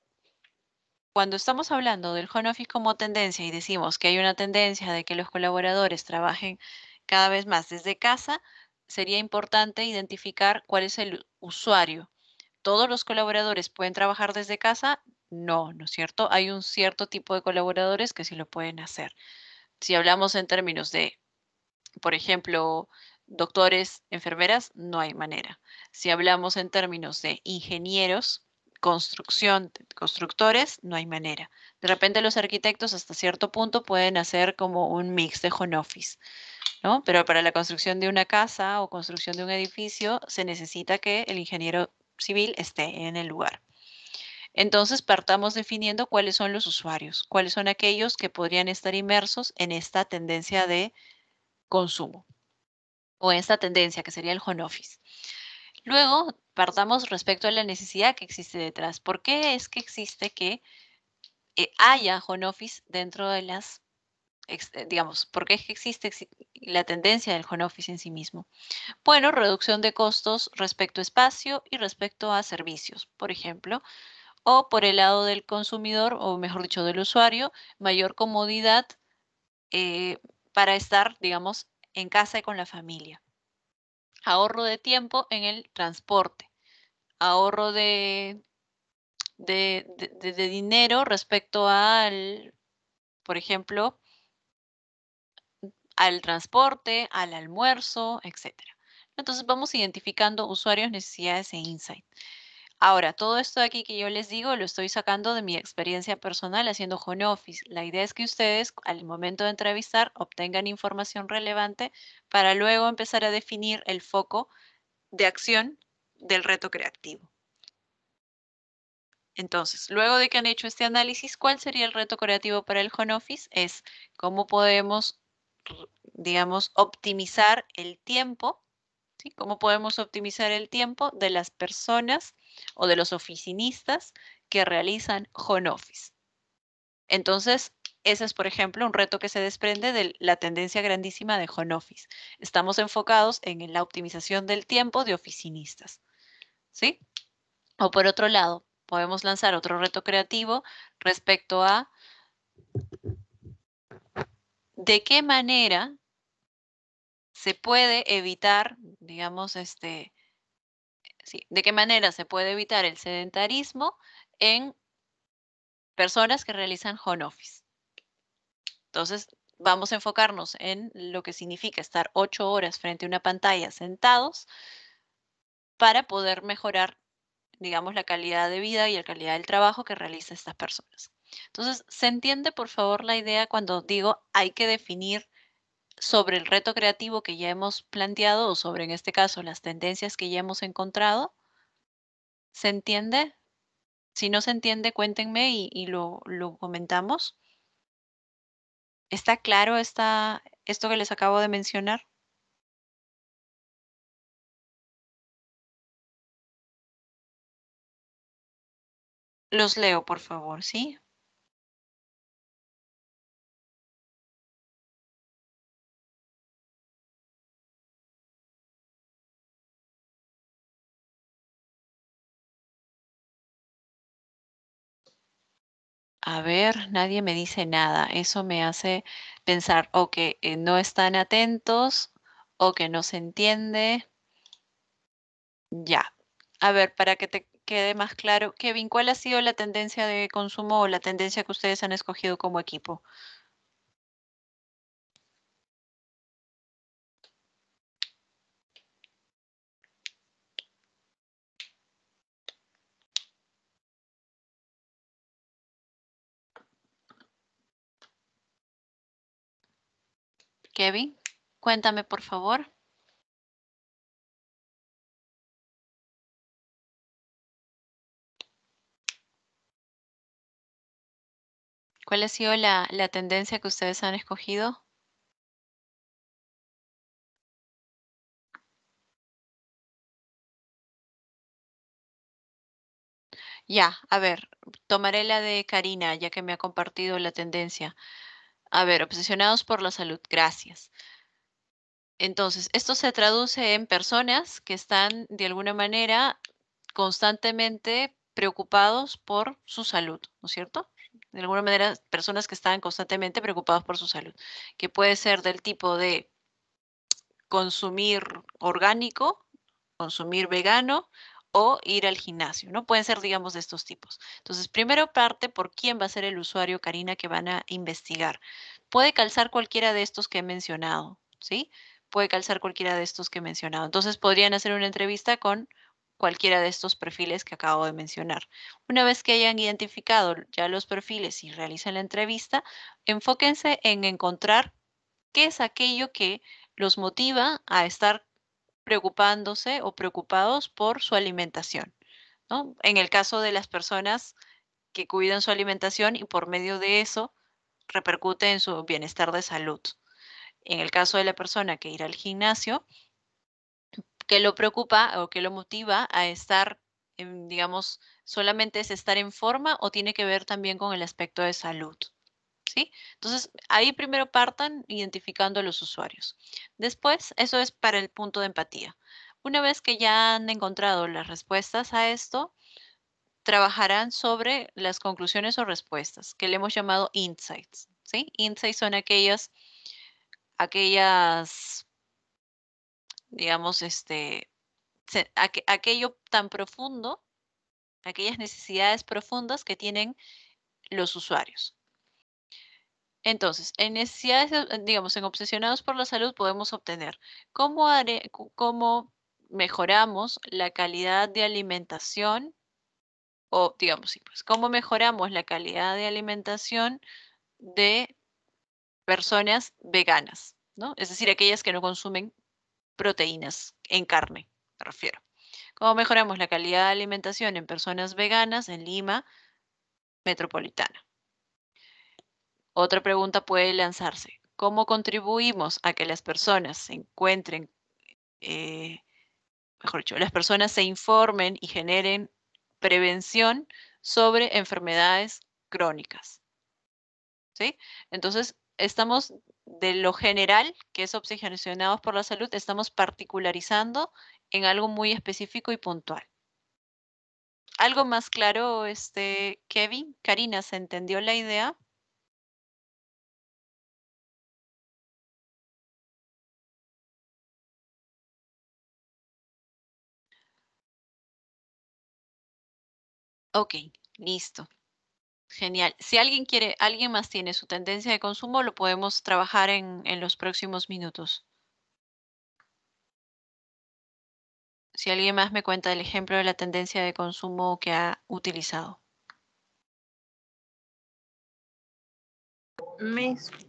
cuando estamos hablando del home office como tendencia y decimos que hay una tendencia de que los colaboradores trabajen cada vez más desde casa, sería importante identificar cuál es el usuario. ¿Todos los colaboradores pueden trabajar desde casa? No, ¿no es cierto? Hay un cierto tipo de colaboradores que sí lo pueden hacer. Si hablamos en términos de, por ejemplo, doctores, enfermeras, no hay manera. Si hablamos en términos de ingenieros, constructores, no hay manera. De repente los arquitectos hasta cierto punto pueden hacer como un mix de home office, ¿no? Pero para la construcción de una casa o construcción de un edificio se necesita que el ingeniero civil esté en el lugar. Entonces, partamos definiendo cuáles son los usuarios, cuáles son aquellos que podrían estar inmersos en esta tendencia de consumo o en esta tendencia que sería el home office. Luego, partamos respecto a la necesidad que existe detrás. ¿Por qué es que existe que haya home office dentro de las, digamos, por qué es que existe la tendencia del home office en sí mismo? Bueno, reducción de costos respecto a espacio y respecto a servicios, por ejemplo, o por el lado del consumidor, o mejor dicho, del usuario, mayor comodidad eh, para estar, digamos, en casa y con la familia. Ahorro de tiempo en el transporte, ahorro de dinero respecto al, por ejemplo, al transporte, al almuerzo, etcétera. Entonces vamos identificando usuarios, necesidades e insight. Ahora, todo esto de aquí que yo les digo lo estoy sacando de mi experiencia personal haciendo home office. La idea es que ustedes al momento de entrevistar obtengan información relevante para luego empezar a definir el foco de acción del reto creativo. Entonces, luego de que han hecho este análisis, ¿cuál sería el reto creativo para el home office? Es cómo podemos, digamos, optimizar el tiempo, ¿sí? ¿Cómo podemos optimizar el tiempo de las personas o de los oficinistas que realizan home office? Entonces, ese es, por ejemplo, un reto que se desprende de la tendencia grandísima de home office. Estamos enfocados en la optimización del tiempo de oficinistas, ¿sí? O por otro lado, podemos lanzar otro reto creativo respecto a de qué manera se puede evitar, digamos, sí, de qué manera se puede evitar el sedentarismo en personas que realizan home office. Entonces, vamos a enfocarnos en lo que significa estar 8 horas frente a una pantalla sentados para poder mejorar, digamos, la calidad de vida y la calidad del trabajo que realizan estas personas. Entonces, ¿se entiende, por favor, la idea cuando digo hay que definir sobre el reto creativo que ya hemos planteado o sobre, en este caso, las tendencias que ya hemos encontrado? ¿Se entiende? Si no se entiende, cuéntenme y lo comentamos. ¿Está claro esto que les acabo de mencionar? Los leo, por favor, ¿sí? A ver, nadie me dice nada. Eso me hace pensar o que no están atentos o que no se entiende. Ya. A ver, para que te quede más claro, Kevin, ¿cuál ha sido la tendencia de consumo o la tendencia que ustedes han escogido como equipo? Kevin, cuéntame, por favor. ¿Cuál ha sido la tendencia que ustedes han escogido? Ya, a ver, tomaré la de Karina, ya que me ha compartido la tendencia. A ver, obsesionados por la salud, gracias. Entonces, esto se traduce en personas que están de alguna manera constantemente preocupados por su salud, ¿no es cierto? De alguna manera, personas que están constantemente preocupados por su salud, que puede ser del tipo de consumir orgánico, consumir vegano o ir al gimnasio, ¿no? Pueden ser, digamos, de estos tipos. Entonces, primero parte por quién va a ser el usuario, Karina, que van a investigar. Puede calzar cualquiera de estos que he mencionado, ¿sí? Puede calzar cualquiera de estos que he mencionado. Entonces, podrían hacer una entrevista con cualquiera de estos perfiles que acabo de mencionar. Una vez que hayan identificado ya los perfiles y realicen la entrevista, enfóquense en encontrar qué es aquello que los motiva a estar preocupándose o preocupados por su alimentación, ¿no? En el caso de las personas que cuidan su alimentación y por medio de eso repercute en su bienestar de salud. En el caso de la persona que irá al gimnasio, ¿qué lo preocupa o qué lo motiva a estar, digamos, solamente es estar en forma o tiene que ver también con el aspecto de salud? ¿Sí? Entonces, ahí primero partan identificando a los usuarios. Después, eso es para el punto de empatía. Una vez que ya han encontrado las respuestas a esto, trabajarán sobre las conclusiones o respuestas, que le hemos llamado insights, ¿sí? Insights son aquellas, digamos, aquello tan profundo, aquellas necesidades profundas que tienen los usuarios. Entonces, en necesidades, digamos, en obsesionados por la salud podemos obtener cómo mejoramos la calidad de alimentación o, digamos, sí, pues, cómo mejoramos la calidad de alimentación de personas veganas, ¿no? Es decir, aquellas que no consumen proteínas en carne, me refiero. ¿Cómo mejoramos la calidad de alimentación en personas veganas en Lima metropolitana? Otra pregunta puede lanzarse. ¿Cómo contribuimos a que las personas se encuentren, mejor dicho, las personas se informen y generen prevención sobre enfermedades crónicas? ¿Sí? Entonces, estamos de lo general, que es obsesionados por la salud, estamos particularizando en algo muy específico y puntual. ¿Algo más claro, Kevin? Karina, ¿se entendió la idea? Ok, listo. Genial. Si alguien más tiene su tendencia de consumo, lo podemos trabajar en los próximos minutos. Si alguien más me cuenta el ejemplo de la tendencia de consumo que ha utilizado.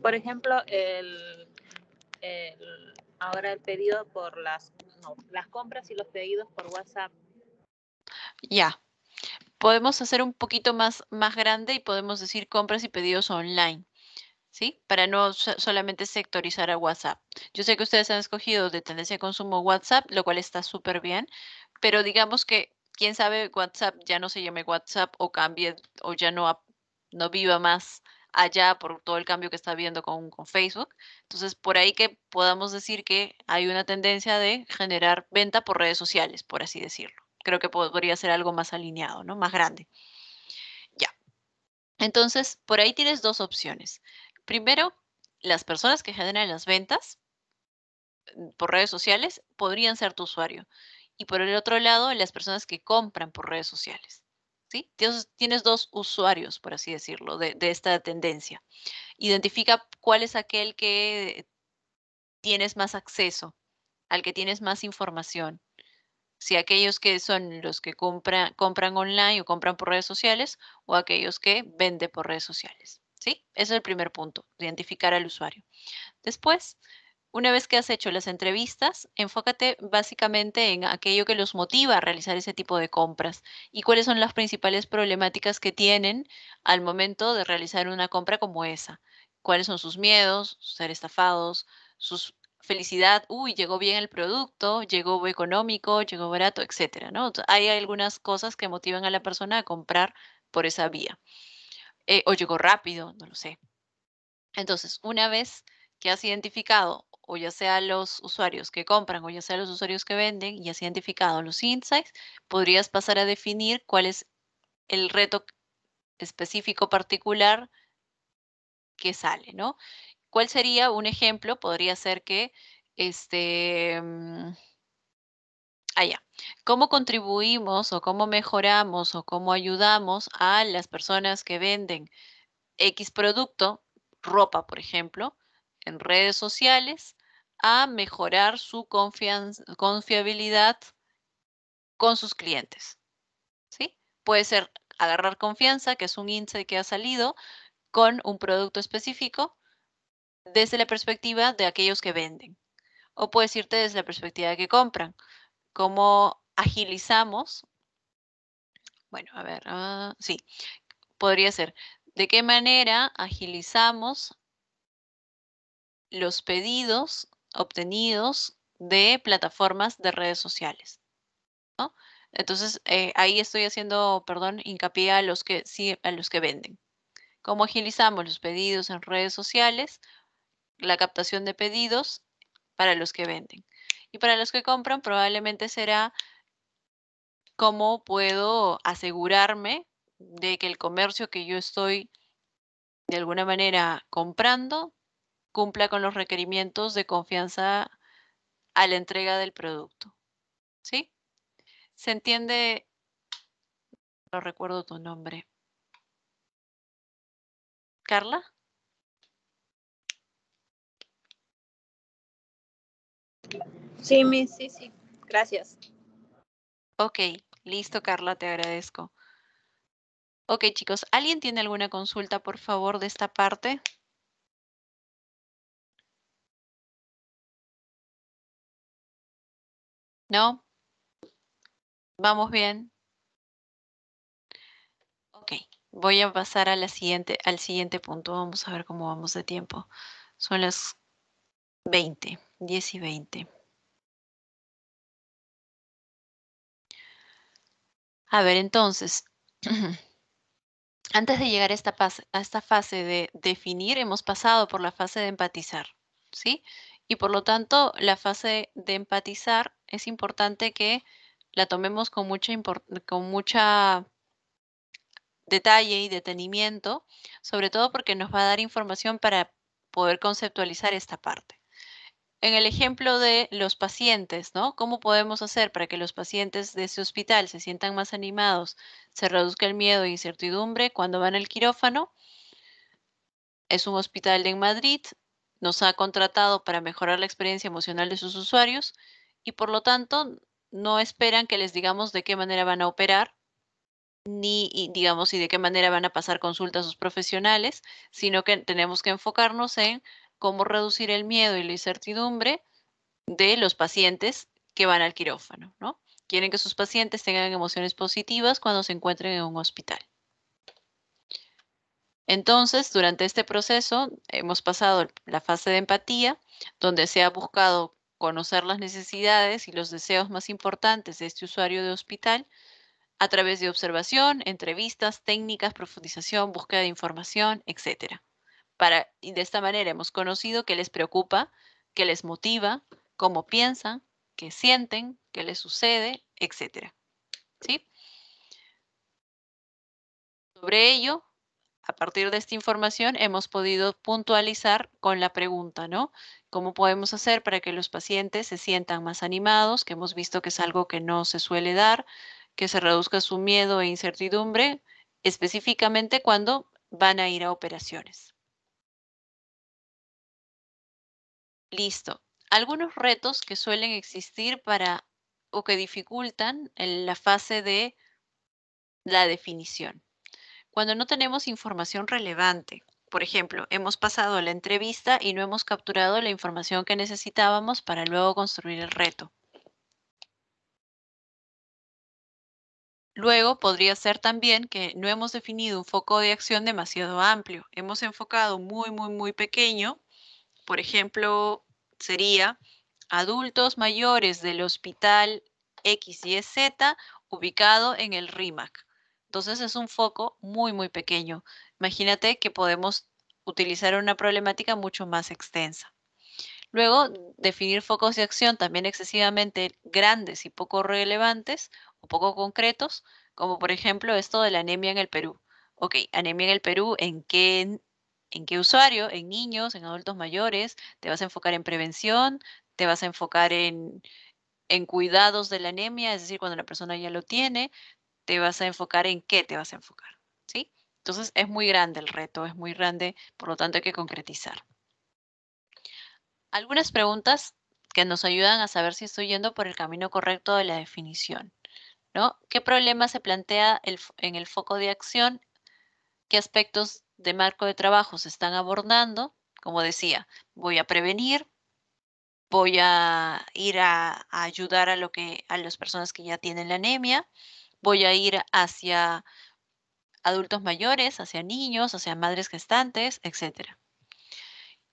Por ejemplo, ahora el pedido por las compras y los pedidos por WhatsApp. Ya. Podemos hacer un poquito más grande y podemos decir compras y pedidos online, ¿sí? Para no solamente sectorizar a WhatsApp. Yo sé que ustedes han escogido de tendencia de consumo WhatsApp, lo cual está súper bien, pero digamos que, quién sabe, WhatsApp ya no se llame WhatsApp o cambie o ya no viva más allá por todo el cambio que está habiendo con Facebook. Entonces, por ahí que podamos decir que hay una tendencia de generar venta por redes sociales, por así decirlo. Creo que podría ser algo más alineado, ¿no? Más grande. Ya. Entonces, por ahí tienes dos opciones. Primero, las personas que generan las ventas por redes sociales podrían ser tu usuario. Y por el otro lado, las personas que compran por redes sociales. ¿Sí? Tienes dos usuarios, por así decirlo, de esta tendencia. Identifica cuál es aquel que tienes más acceso, al que tienes más información. Si aquellos que son los que compran online o compran por redes sociales o aquellos que venden por redes sociales. ¿Sí? Ese es el primer punto, identificar al usuario. Después, una vez que has hecho las entrevistas, enfócate básicamente en aquello que los motiva a realizar ese tipo de compras y cuáles son las principales problemáticas que tienen al momento de realizar una compra como esa. Cuáles son sus miedos, ser estafados, sus felicidad, uy, llegó bien el producto, llegó económico, llegó barato, etcétera, ¿no? Hay algunas cosas que motivan a la persona a comprar por esa vía. O llegó rápido, no lo sé. Entonces, una vez que has identificado, o ya sea los usuarios que compran, o ya sea los usuarios que venden, y has identificado los insights, podrías pasar a definir cuál es el reto específico particular que sale, ¿no? ¿Cuál sería un ejemplo? Podría ser que, ¿cómo contribuimos o cómo mejoramos o cómo ayudamos a las personas que venden X producto, ropa, por ejemplo, en redes sociales, a mejorar su confiabilidad con sus clientes? ¿Sí? Puede ser agarrar confianza, que es un insight que ha salido con un producto específico desde la perspectiva de aquellos que venden. O puedes irte desde la perspectiva de que compran. ¿Cómo agilizamos? Bueno, a ver, sí, podría ser. ¿De qué manera agilizamos los pedidos obtenidos de plataformas de redes sociales, ¿no? Entonces, ahí estoy haciendo, perdón, hincapié a los que sí, a los que venden. ¿Cómo agilizamos los pedidos en redes sociales? La captación de pedidos para los que venden. Y para los que compran, probablemente será cómo puedo asegurarme de que el comercio que yo estoy de alguna manera comprando cumpla con los requerimientos de confianza a la entrega del producto, ¿sí? ¿Se entiende? No recuerdo tu nombre. ¿Carla? Sí, Miss, sí. Gracias. Ok, listo, Carla, te agradezco. Ok, chicos, ¿alguien tiene alguna consulta, por favor, de esta parte? ¿No? ¿Vamos bien? Ok, voy a pasar a al siguiente punto. Vamos a ver cómo vamos de tiempo. Son las 10 y 20. A ver, entonces, antes de llegar a esta fase de definir, hemos pasado por la fase de empatizar, ¿sí? Y por lo tanto, la fase de empatizar es importante que la tomemos con mucha detalle y detenimiento, sobre todo porque nos va a dar información para poder conceptualizar esta parte. En el ejemplo de los pacientes, ¿no? ¿Cómo podemos hacer para que los pacientes de ese hospital se sientan más animados, se reduzca el miedo e incertidumbre cuando van al quirófano? Es un hospital en Madrid, nos ha contratado para mejorar la experiencia emocional de sus usuarios y por lo tanto no esperan que les digamos de qué manera van a operar digamos, y de qué manera van a pasar consultas a sus profesionales, sino que tenemos que enfocarnos en cómo reducir el miedo y la incertidumbre de los pacientes que van al quirófano, ¿no? Quieren que sus pacientes tengan emociones positivas cuando se encuentren en un hospital. Entonces, durante este proceso hemos pasado la fase de empatía, donde se ha buscado conocer las necesidades y los deseos más importantes de este usuario de hospital a través de observación, entrevistas, técnicas, profundización, búsqueda de información, etc. Y de esta manera hemos conocido qué les preocupa, qué les motiva, cómo piensan, qué sienten, qué les sucede, etc. ¿Sí? Sobre ello, a partir de esta información hemos podido puntualizar con la pregunta, ¿no? ¿Cómo podemos hacer para que los pacientes se sientan más animados? Que hemos visto que es algo que no se suele dar, que se reduzca su miedo e incertidumbre, específicamente cuando van a ir a operaciones. Listo. Algunos retos que suelen existir o que dificultan en la fase de la definición. Cuando no tenemos información relevante, Por ejemplo, hemos pasado la entrevista y no hemos capturado la información que necesitábamos para luego construir el reto. Luego podría ser también que no hemos definido un foco de acción demasiado amplio. Hemos enfocado muy pequeño. Por ejemplo, sería adultos mayores del hospital XYZ ubicado en el RIMAC. Entonces es un foco muy pequeño. Imagínate que podemos utilizar una problemática mucho más extensa. Luego, definir focos de acción también excesivamente grandes y poco relevantes o poco concretos, como por ejemplo esto de la anemia en el Perú. Ok, anemia en el Perú, ¿en qué usuario? ¿En niños? ¿En adultos mayores? ¿Te vas a enfocar en prevención? ¿Te vas a enfocar en cuidados de la anemia? Es decir, cuando la persona ya lo tiene, ¿te vas a enfocar en qué te vas a enfocar? ¿Sí? Entonces es muy grande el reto, es muy grande, por lo tanto hay que concretizar. Algunas preguntas que nos ayudan a saber si estoy yendo por el camino correcto de la definición, ¿no? ¿Qué problema se plantea en el foco de acción? ¿Qué aspectos de marco de trabajo se están abordando? Como decía, voy a prevenir, voy a ir a ayudar a las personas que ya tienen la anemia, voy a ir hacia adultos mayores, hacia niños, hacia madres gestantes, etcétera.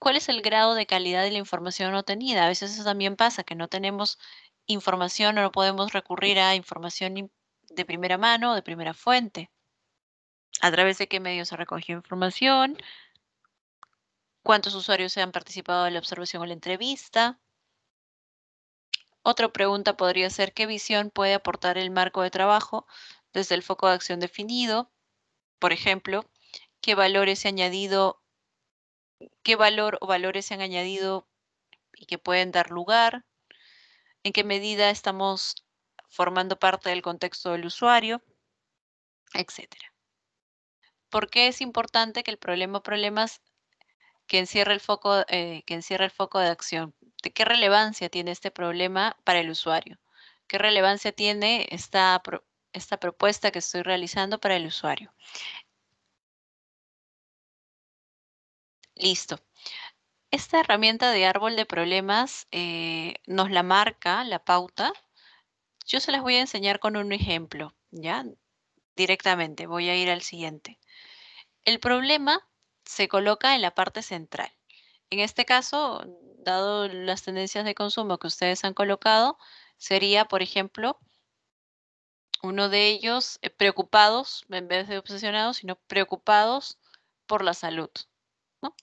¿Cuál es el grado de calidad de la información obtenida? A veces eso también pasa, que no tenemos información o no podemos recurrir a información de primera mano o de primera fuente. ¿A través de qué medios se recogió información? ¿Cuántos usuarios se han participado en la observación o la entrevista? Otra pregunta podría ser, ¿qué visión puede aportar el marco de trabajo desde el foco de acción definido? Por ejemplo, ¿qué valores se han añadido, qué valor o valores se han añadido y que pueden dar lugar? ¿En qué medida estamos formando parte del contexto del usuario? Etcétera. ¿Por qué es importante que el problema o problemas que encierra el foco de acción? ¿De qué relevancia tiene este problema para el usuario? ¿Qué relevancia tiene esta propuesta que estoy realizando para el usuario? Listo. Esta herramienta de árbol de problemas nos la marca, la pauta. Yo se las voy a enseñar con un ejemplo, ¿ya? Directamente, voy a ir al siguiente. El problema se coloca en la parte central. En este caso, dado las tendencias de consumo que ustedes han colocado, sería, por ejemplo, uno de ellos preocupados, en vez de obsesionados, sino preocupados por la salud, ¿no?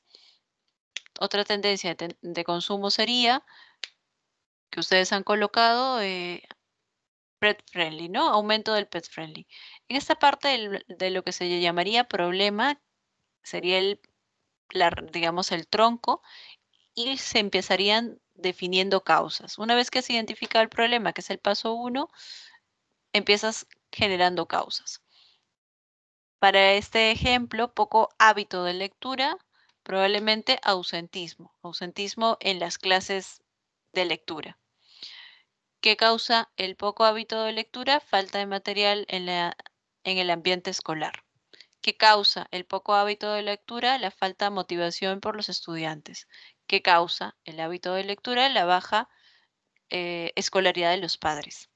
Otra tendencia de consumo sería que ustedes han colocado pet friendly, ¿no? Aumento del pet friendly. En esta parte de lo que se llamaría problema sería digamos, el tronco, y se empezarían definiendo causas. Una vez que se identifica el problema, que es el paso 1, empiezas generando causas. Para este ejemplo, poco hábito de lectura, probablemente ausentismo. Ausentismo en las clases de lectura. ¿Qué causa el poco hábito de lectura? Falta de material en el ambiente escolar. ¿Qué causa el poco hábito de lectura? La falta de motivación por los estudiantes. ¿Qué causa el hábito de lectura? La baja escolaridad de los padres.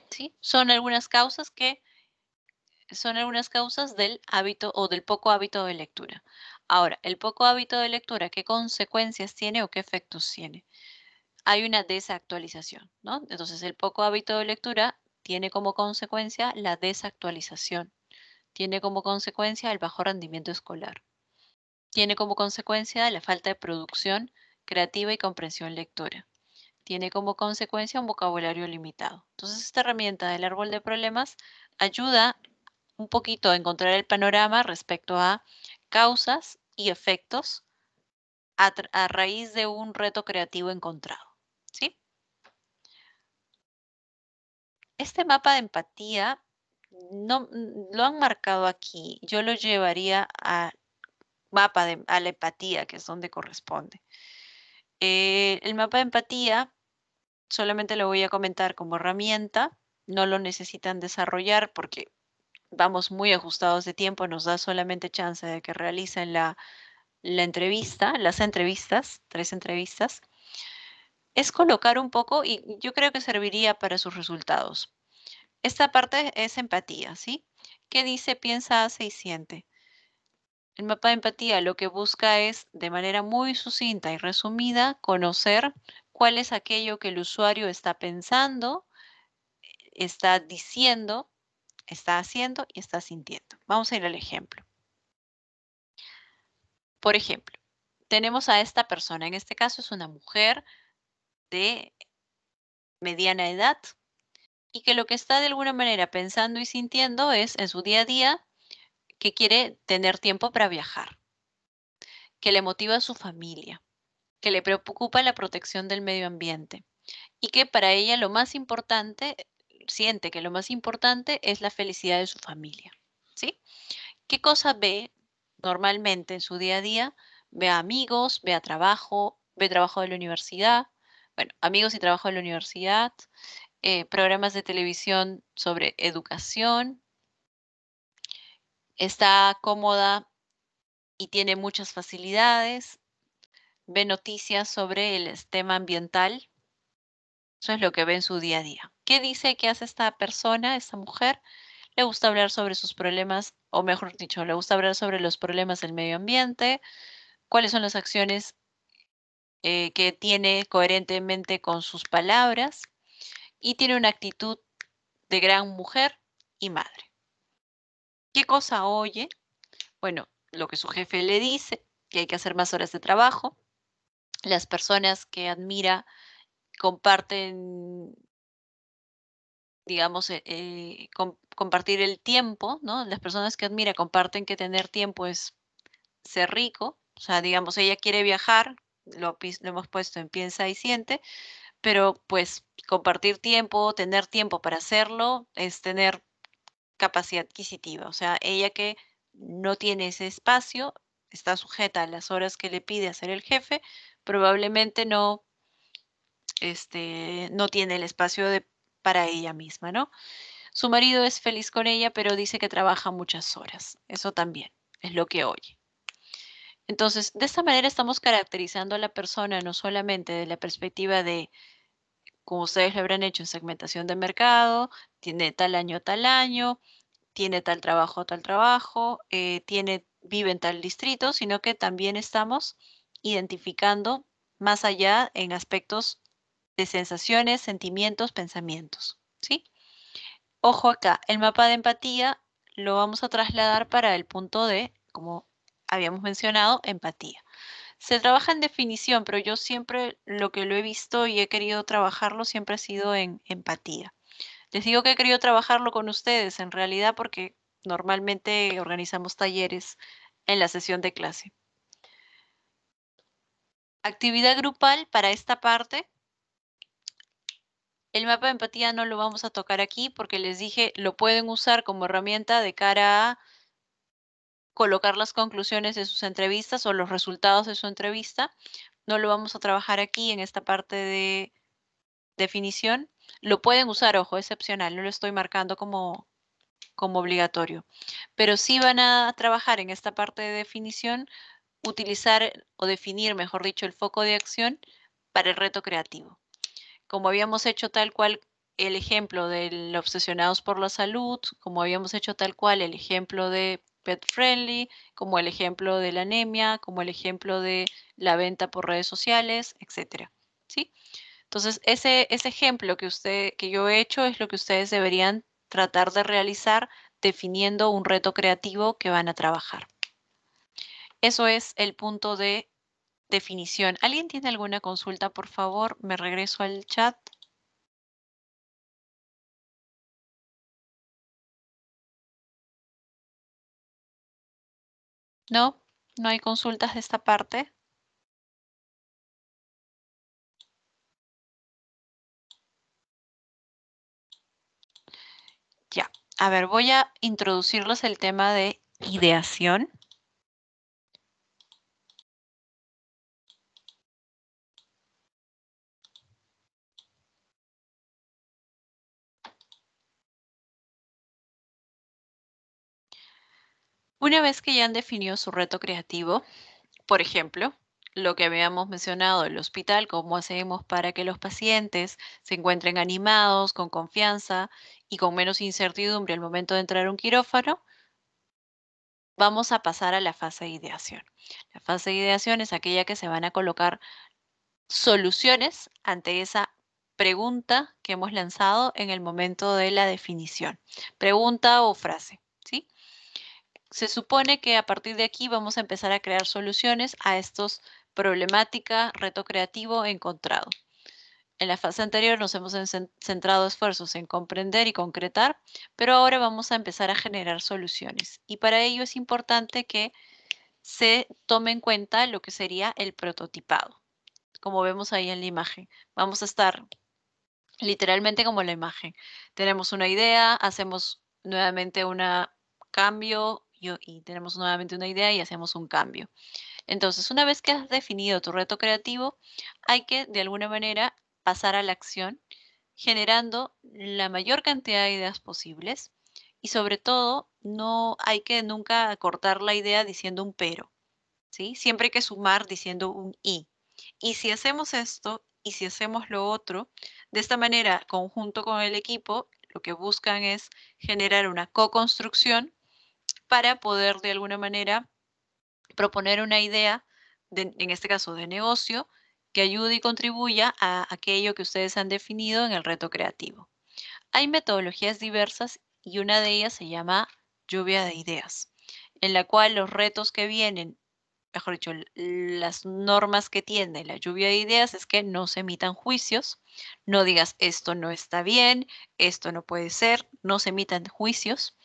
¿Sí? Son algunas causas del hábito o del poco hábito de lectura. Ahora, el poco hábito de lectura, ¿qué consecuencias tiene o qué efectos tiene? Hay una desactualización, ¿no? Entonces, el poco hábito de lectura tiene como consecuencia la desactualización. Tiene como consecuencia el bajo rendimiento escolar. Tiene como consecuencia la falta de producción creativa y comprensión lectora. Tiene como consecuencia un vocabulario limitado. Entonces, esta herramienta del árbol de problemas ayuda un poquito a encontrar el panorama respecto a causas y efectos a raíz de un reto creativo encontrado, ¿sí? Este mapa de empatía no lo han marcado aquí. Yo lo llevaría a a la empatía, que es donde corresponde. El mapa de empatía solamente lo voy a comentar como herramienta. No lo necesitan desarrollar porque vamos muy ajustados de tiempo, nos da solamente chance de que realicen la entrevista, las entrevistas, 3 entrevistas, es colocar un poco, y yo creo que serviría para sus resultados. Esta parte es empatía, ¿sí? ¿Qué dice, piensa, hace y siente? El mapa de empatía lo que busca es, de manera muy sucinta y resumida, conocer cuál es aquello que el usuario está pensando, está diciendo, está haciendo y está sintiendo. Vamos a ir al ejemplo. Por ejemplo, tenemos a esta persona, en este caso es una mujer de mediana edad y que lo que está de alguna manera pensando y sintiendo es en su día a día que quiere tener tiempo para viajar, que le motiva a su familia, que le preocupa la protección del medio ambiente y que para ella lo más importante, siente que lo más importante es la felicidad de su familia, ¿sí? ¿Qué cosa ve normalmente en su día a día? Ve a amigos, ve trabajo de la universidad, bueno, amigos y trabajo de la universidad, programas de televisión sobre educación, está cómoda y tiene muchas facilidades, ve noticias sobre el tema ambiental, eso es lo que ve en su día a día. ¿Qué dice que hace esta persona, esta mujer? Le gusta hablar sobre sus problemas, o mejor dicho, le gusta hablar sobre los problemas del medio ambiente, cuáles son las acciones que tiene coherentemente con sus palabras y tiene una actitud de gran mujer y madre. ¿Qué cosa oye? Bueno, lo que su jefe le dice, que hay que hacer más horas de trabajo. Las personas que admira comparten, digamos, compartir el tiempo, ¿no? Las personas que admira comparten que tener tiempo es ser rico. O sea, digamos, ella quiere viajar, lo hemos puesto en piensa y siente, pero pues compartir tiempo, tener tiempo para hacerlo, es tener capacidad adquisitiva. O sea, ella que no tiene ese espacio, está sujeta a las horas que le pide hacer el jefe, probablemente no tiene el espacio para ella misma, ¿no? Su marido es feliz con ella, pero dice que trabaja muchas horas. Eso también es lo que oye. Entonces, de esta manera estamos caracterizando a la persona no solamente de la perspectiva de, como ustedes lo habrán hecho en segmentación de mercado, tiene tal año, tiene tal trabajo, vive en tal distrito, sino que también estamos identificando más allá en aspectos de sensaciones, sentimientos, pensamientos, ¿sí? Ojo acá, el mapa de empatía lo vamos a trasladar para el punto de, como habíamos mencionado, empatía. Se trabaja en definición, pero yo siempre lo que lo he visto y he querido trabajarlo siempre ha sido en empatía. Les digo que he querido trabajarlo con ustedes, en realidad, porque normalmente organizamos talleres en la sesión de clase. Actividad grupal para esta parte. El mapa de empatía no lo vamos a tocar aquí porque les dije, lo pueden usar como herramienta de cara a colocar las conclusiones de sus entrevistas o los resultados de su entrevista. No lo vamos a trabajar aquí en esta parte de definición. Lo pueden usar, ojo, es opcional, no lo estoy marcando como obligatorio. Pero sí van a trabajar en esta parte de definición, utilizar o definir, mejor dicho, el foco de acción para el reto creativo. Como habíamos hecho tal cual el ejemplo del obsesionados por la salud, como habíamos hecho tal cual el ejemplo de pet friendly, como el ejemplo de la anemia, como el ejemplo de la venta por redes sociales, etcétera. ¿Sí? Entonces, ese ejemplo que yo he hecho es lo que ustedes deberían tratar de realizar definiendo un reto creativo que van a trabajar. Eso es el punto de definición. ¿Alguien tiene alguna consulta, por favor? Me regreso al chat. ¿No? ¿No hay consultas de esta parte? Ya. A ver, voy a introducirles el tema de ideación. Una vez que ya han definido su reto creativo, por ejemplo, lo que habíamos mencionado del hospital, cómo hacemos para que los pacientes se encuentren animados, con confianza y con menos incertidumbre al momento de entrar a un quirófano, vamos a pasar a la fase de ideación. La fase de ideación es aquella que se van a colocar soluciones ante esa pregunta que hemos lanzado en el momento de la definición. Pregunta o frase, ¿sí? Se supone que a partir de aquí vamos a empezar a crear soluciones a estos problemática, reto creativo encontrado. En la fase anterior nos hemos centrado esfuerzos en comprender y concretar, pero ahora vamos a empezar a generar soluciones. Y para ello es importante que se tome en cuenta lo que sería el prototipado. Como vemos ahí en la imagen, vamos a estar literalmente como la imagen. Tenemos una idea, hacemos nuevamente un cambio y tenemos nuevamente una idea y hacemos un cambio. Entonces, una vez que has definido tu reto creativo, hay que de alguna manera pasar a la acción, generando la mayor cantidad de ideas posibles y sobre todo no hay que nunca cortar la idea diciendo un pero, ¿sí? Siempre hay que sumar diciendo un y. Y si hacemos esto y si hacemos lo otro, de esta manera, conjunto con el equipo, lo que buscan es generar una co-construcción para poder de alguna manera proponer una idea, en este caso de negocio, que ayude y contribuya a aquello que ustedes han definido en el reto creativo. Hay metodologías diversas y una de ellas se llama lluvia de ideas, en la cual los retos que vienen, mejor dicho, las normas que tiene la lluvia de ideas es que no se emitan juicios, no digas esto no está bien, esto no puede ser, no se emitan juicios,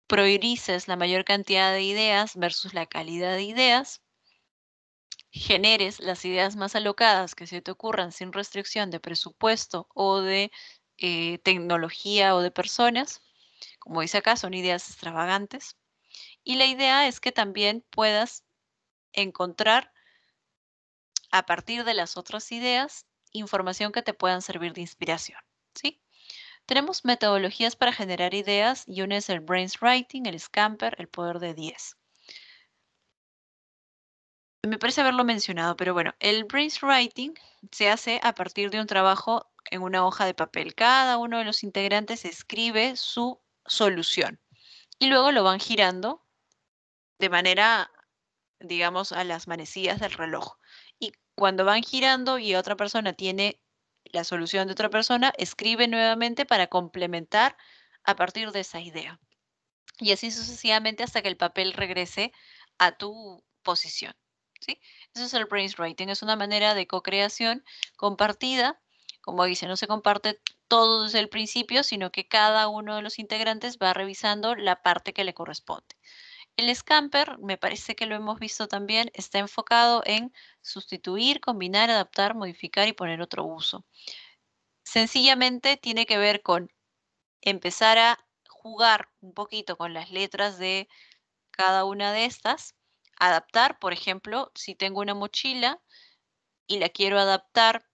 priorices la mayor cantidad de ideas versus la calidad de ideas, generes las ideas más alocadas que se te ocurran sin restricción de presupuesto o de tecnología o de personas. Como dice acá, son ideas extravagantes. Y la idea es que también puedas encontrar a partir de las otras ideas información que te puedan servir de inspiración, ¿sí? Tenemos metodologías para generar ideas y una es el Brainwriting, el Scamper, el poder de 10. Me parece haberlo mencionado, pero bueno, el Brainwriting se hace a partir de un trabajo en una hoja de papel. Cada uno de los integrantes escribe su solución y luego lo van girando de manera, digamos, a las manecillas del reloj. Y cuando van girando y otra persona tiene la solución de otra persona, escribe nuevamente para complementar a partir de esa idea. Y así sucesivamente hasta que el papel regrese a tu posición, ¿sí? Eso es el brainwriting, es una manera de co-creación compartida. Como dice, no se comparte todo desde el principio, sino que cada uno de los integrantes va revisando la parte que le corresponde. El Scamper, me parece que lo hemos visto también, está enfocado en sustituir, combinar, adaptar, modificar y poner otro uso. Sencillamente tiene que ver con empezar a jugar un poquito con las letras de cada una de estas, adaptar, por ejemplo, si tengo una mochila y la quiero adaptar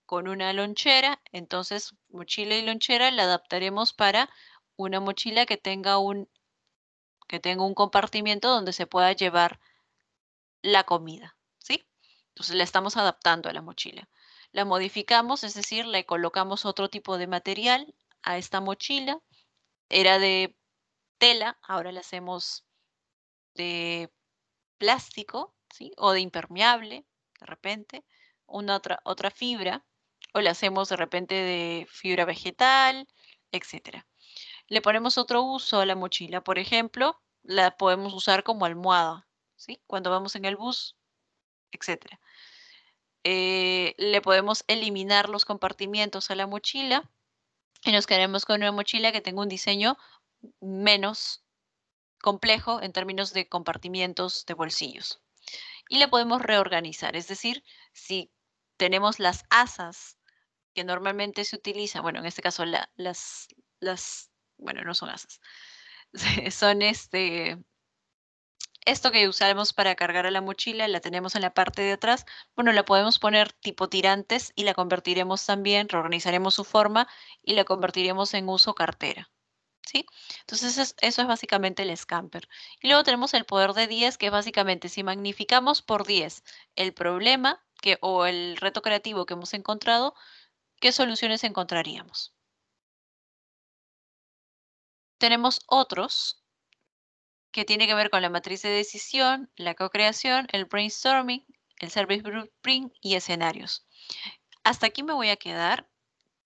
con una lonchera, entonces mochila y lonchera la adaptaremos para una mochila que tenga un compartimiento donde se pueda llevar la comida, ¿sí? Entonces la estamos adaptando a la mochila. La modificamos, es decir, le colocamos otro tipo de material a esta mochila. Era de tela, ahora la hacemos de plástico, ¿sí? O de impermeable, de repente, otra fibra, o la hacemos de repente de fibra vegetal, etcétera. Le ponemos otro uso a la mochila, por ejemplo, la podemos usar como almohada, ¿sí? Cuando vamos en el bus, etcétera. Le podemos eliminar los compartimientos a la mochila y nos quedaremos con una mochila que tenga un diseño menos complejo en términos de compartimientos de bolsillos. Y la podemos reorganizar, es decir, si tenemos las asas que normalmente se utilizan, bueno, en este caso bueno, no son asas, son esto que usamos para cargar a la mochila, la tenemos en la parte de atrás, bueno, la podemos poner tipo tirantes y la convertiremos también, reorganizaremos su forma y la convertiremos en uso cartera, ¿sí? Entonces eso es básicamente el Scamper. Y luego tenemos el poder de 10, que es básicamente si magnificamos por 10 el problema o el reto creativo que hemos encontrado, ¿qué soluciones encontraríamos? Tenemos otros que tiene que ver con la matriz de decisión, la co-creación, el brainstorming, el service blueprint y escenarios. Hasta aquí me voy a quedar.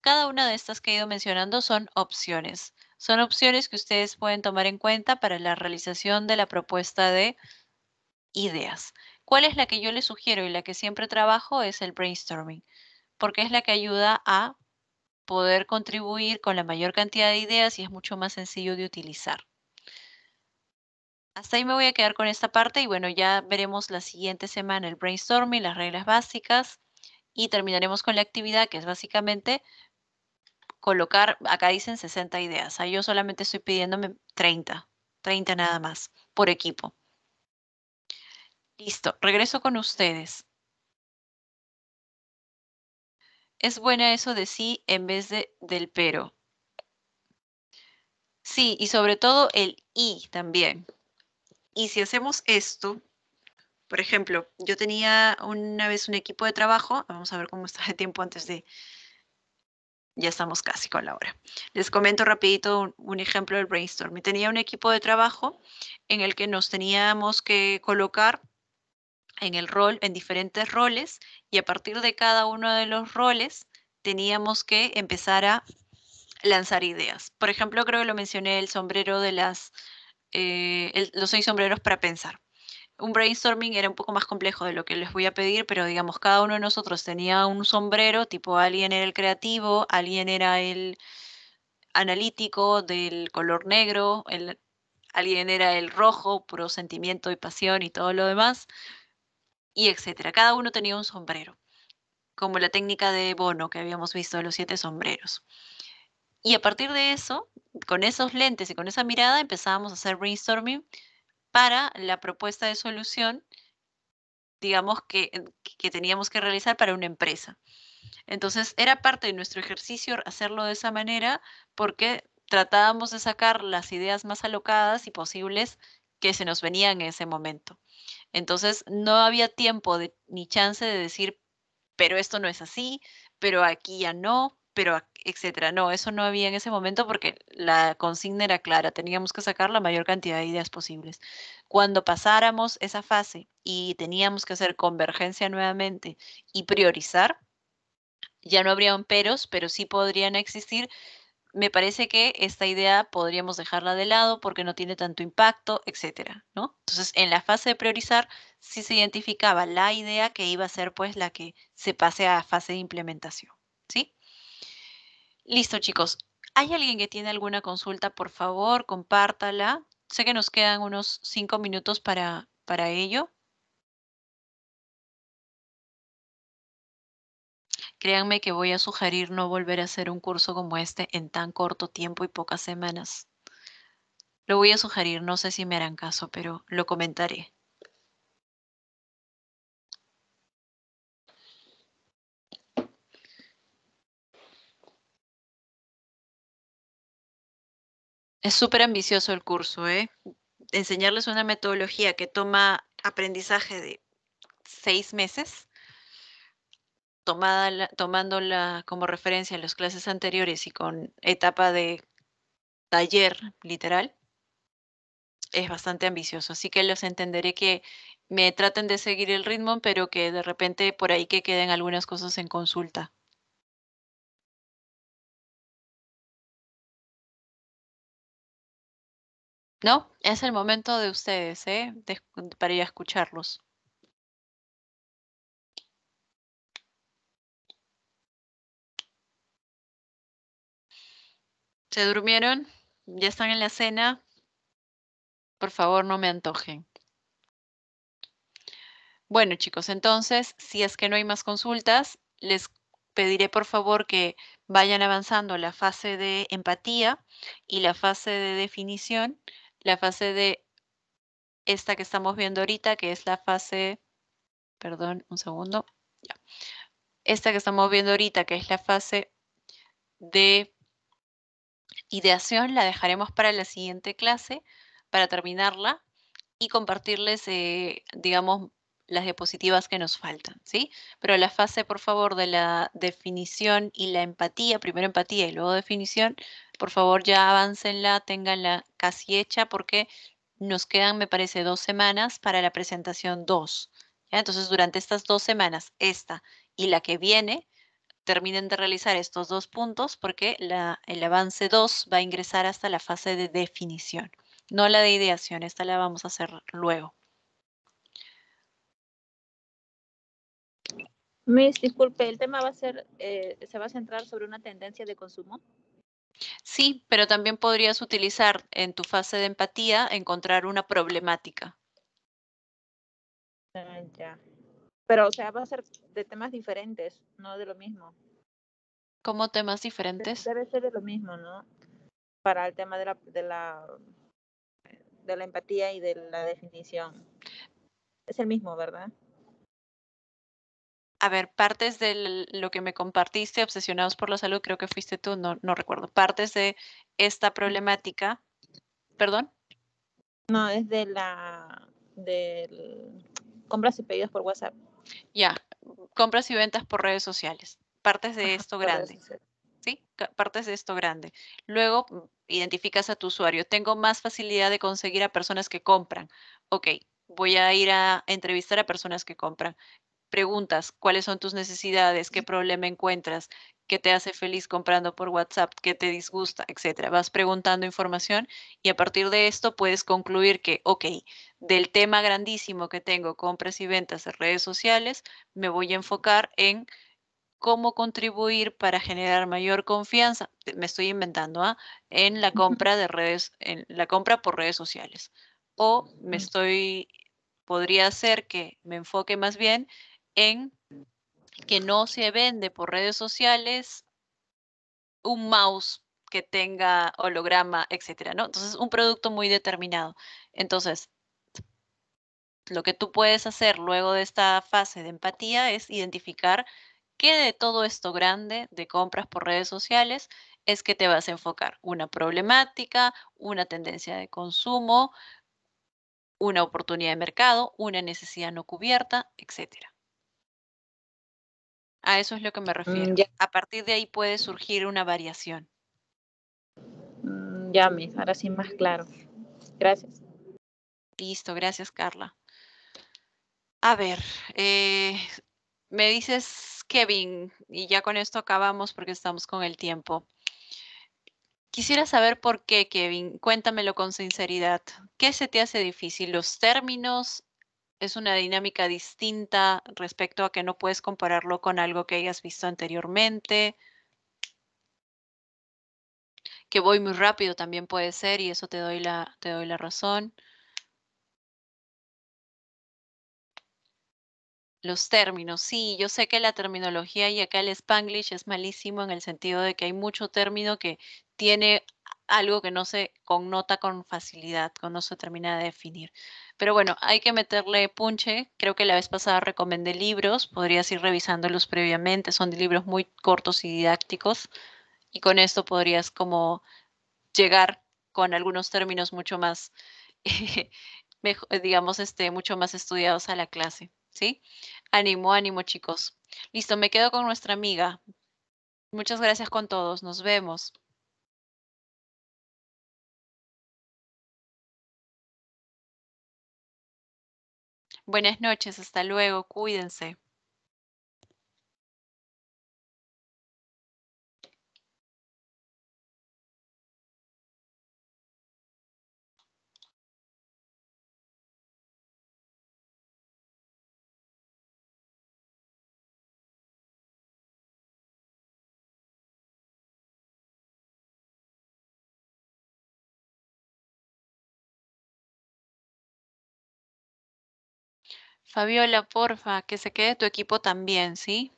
Cada una de estas que he ido mencionando son opciones. Son opciones que ustedes pueden tomar en cuenta para la realización de la propuesta de ideas. ¿Cuál es la que yo les sugiero y la que siempre trabajo? Es el brainstorming, porque es la que ayuda a poder contribuir con la mayor cantidad de ideas y es mucho más sencillo de utilizar. Hasta ahí me voy a quedar con esta parte y bueno, ya veremos la siguiente semana el brainstorming, las reglas básicas y terminaremos con la actividad que es básicamente colocar, acá dicen 60 ideas, yo solamente estoy pidiéndome 30 nada más por equipo. Listo, regreso con ustedes. Es buena eso de sí en vez del pero. Sí, y sobre todo el y también. Y si hacemos esto, por ejemplo, yo tenía una vez un equipo de trabajo, vamos a ver cómo está de tiempo antes de... Ya estamos casi con la hora. Les comento rapidito un ejemplo del brainstorming. Tenía un equipo de trabajo en el que nos teníamos que colocar en el rol, en diferentes roles, y a partir de cada uno de los roles teníamos que empezar a lanzar ideas. Por ejemplo, creo que lo mencioné, el sombrero de los 6 sombreros para pensar. Un brainstorming era un poco más complejo de lo que les voy a pedir, pero digamos, cada uno de nosotros tenía un sombrero, tipo alguien era el creativo, alguien era el analítico del color negro, alguien era el rojo, puro sentimiento y pasión y todo lo demás, y etcétera. Cada uno tenía un sombrero, como la técnica de Bono que habíamos visto de los 7 sombreros. Y a partir de eso, con esos lentes y con esa mirada, empezábamos a hacer brainstorming para la propuesta de solución, digamos, que teníamos que realizar para una empresa. Entonces, era parte de nuestro ejercicio hacerlo de esa manera porque tratábamos de sacar las ideas más alocadas y posibles que se nos venían en ese momento. Entonces, no había tiempo ni chance de decir, pero esto no es así, pero aquí ya no, pero etcétera. No, eso no había en ese momento porque la consigna era clara, teníamos que sacar la mayor cantidad de ideas posibles. Cuando pasáramos esa fase y teníamos que hacer convergencia nuevamente y priorizar, ya no habrían peros, pero sí podrían existir. Me parece que esta idea podríamos dejarla de lado porque no tiene tanto impacto, etcétera, ¿no? Entonces, en la fase de priorizar, sí se identificaba la idea que iba a ser, pues, la que se pase a fase de implementación, ¿sí? Listo, chicos. ¿Hay alguien que tiene alguna consulta? Por favor, compártala. Sé que nos quedan unos 5 minutos para ello. Créanme que voy a sugerir no volver a hacer un curso como este en tan corto tiempo y pocas semanas. Lo voy a sugerir, no sé si me harán caso, pero lo comentaré. Es súper ambicioso el curso, ¿eh? Enseñarles una metodología que toma aprendizaje de 6 meses, tomándola como referencia en las clases anteriores y con etapa de taller literal, es bastante ambicioso. Así que los entenderé que me traten de seguir el ritmo, pero que de repente por ahí que queden algunas cosas en consulta. ¿No? Es el momento de ustedes, ¿eh? Para ir a escucharlos. ¿Se durmieron? ¿Ya están en la cena? Por favor, no me antojen. Bueno, chicos, entonces, si es que no hay más consultas, les pediré por favor que vayan avanzando la fase de empatía y la fase de definición, la fase de esta que estamos viendo ahorita, que es la fase, perdón, un segundo, ya. Esta que estamos viendo ahorita, que es la fase de ideación la dejaremos para la siguiente clase, para terminarla y compartirles, digamos, las diapositivas que nos faltan, ¿sí? Pero la fase, por favor, de la definición y la empatía, primero empatía y luego definición, por favor ya aváncenla, ténganla casi hecha porque nos quedan, me parece, 2 semanas para la presentación 2. ¿Ya? Entonces, durante estas 2 semanas, esta y la que viene, terminen de realizar estos 2 puntos porque el avance 2 va a ingresar hasta la fase de definición, no la de ideación, esta la vamos a hacer luego. Miss, disculpe, el tema va a ser, se va a centrar sobre una tendencia de consumo. Sí, pero también podrías utilizar en tu fase de empatía, encontrar una problemática. Ya. Pero, o sea, va a ser de temas diferentes, no de lo mismo. ¿Cómo temas diferentes? Debe ser de lo mismo, ¿no? Para el tema de la empatía y de la definición. Es el mismo, ¿verdad? A ver, partes de lo que me compartiste, Obsesionados por la Salud, creo que fuiste tú, no recuerdo. Partes de esta problemática, ¿perdón? No, es del compras y pedidos por WhatsApp. Ya, compras y ventas por redes sociales. Partes de esto grande. ¿Sí? Partes de esto grande. Luego identificas a tu usuario. Tengo más facilidad de conseguir a personas que compran. Ok, voy a ir a entrevistar a personas que compran. Preguntas, ¿cuáles son tus necesidades? ¿Qué problema encuentras? ¿Qué te hace feliz comprando por WhatsApp? ¿Qué te disgusta? Etcétera. Vas preguntando información y a partir de esto puedes concluir que, ok, del tema grandísimo que tengo, compras y ventas de redes sociales, me voy a enfocar en cómo contribuir para generar mayor confianza, me estoy inventando, en la compra de redes, en la compra por redes sociales. O podría ser que me enfoque más bien en que no se vende por redes sociales un mouse que tenga holograma, etcétera, ¿no? Entonces, un producto muy determinado. Entonces, lo que tú puedes hacer luego de esta fase de empatía es identificar qué de todo esto grande de compras por redes sociales es que te vas a enfocar. Una problemática, una tendencia de consumo, una oportunidad de mercado, una necesidad no cubierta, etcétera. A eso es lo que me refiero. Ya, A partir de ahí puede surgir una variación. ya, Miss, ahora sí más claro. Gracias. Listo, gracias, Carla. A ver, me dices, Kevin, y ya con esto acabamos porque estamos con el tiempo. Quisiera saber por qué, Kevin. Cuéntamelo con sinceridad. ¿Qué se te hace difícil? ¿Los términos? ¿Es una dinámica distinta respecto a que no puedes compararlo con algo que hayas visto anteriormente? Que voy muy rápido también puede ser y eso te doy la razón. Los términos, sí, yo sé que la terminología y acá el Spanglish es malísimo en el sentido de que hay mucho término que tiene algo que no se connota con facilidad, no se termina de definir. Pero bueno, hay que meterle punche. Creo que la vez pasada recomendé libros, podrías ir revisándolos previamente, son de libros muy cortos y didácticos y con esto podrías como llegar con algunos términos mucho más, digamos, mucho más estudiados a la clase, ¿sí? Ánimo, ánimo, chicos. Listo, me quedo con nuestra amiga. Muchas gracias con todos. Nos vemos. Buenas noches, hasta luego, cuídense. Fabiola, porfa, que se quede tu equipo también, ¿sí?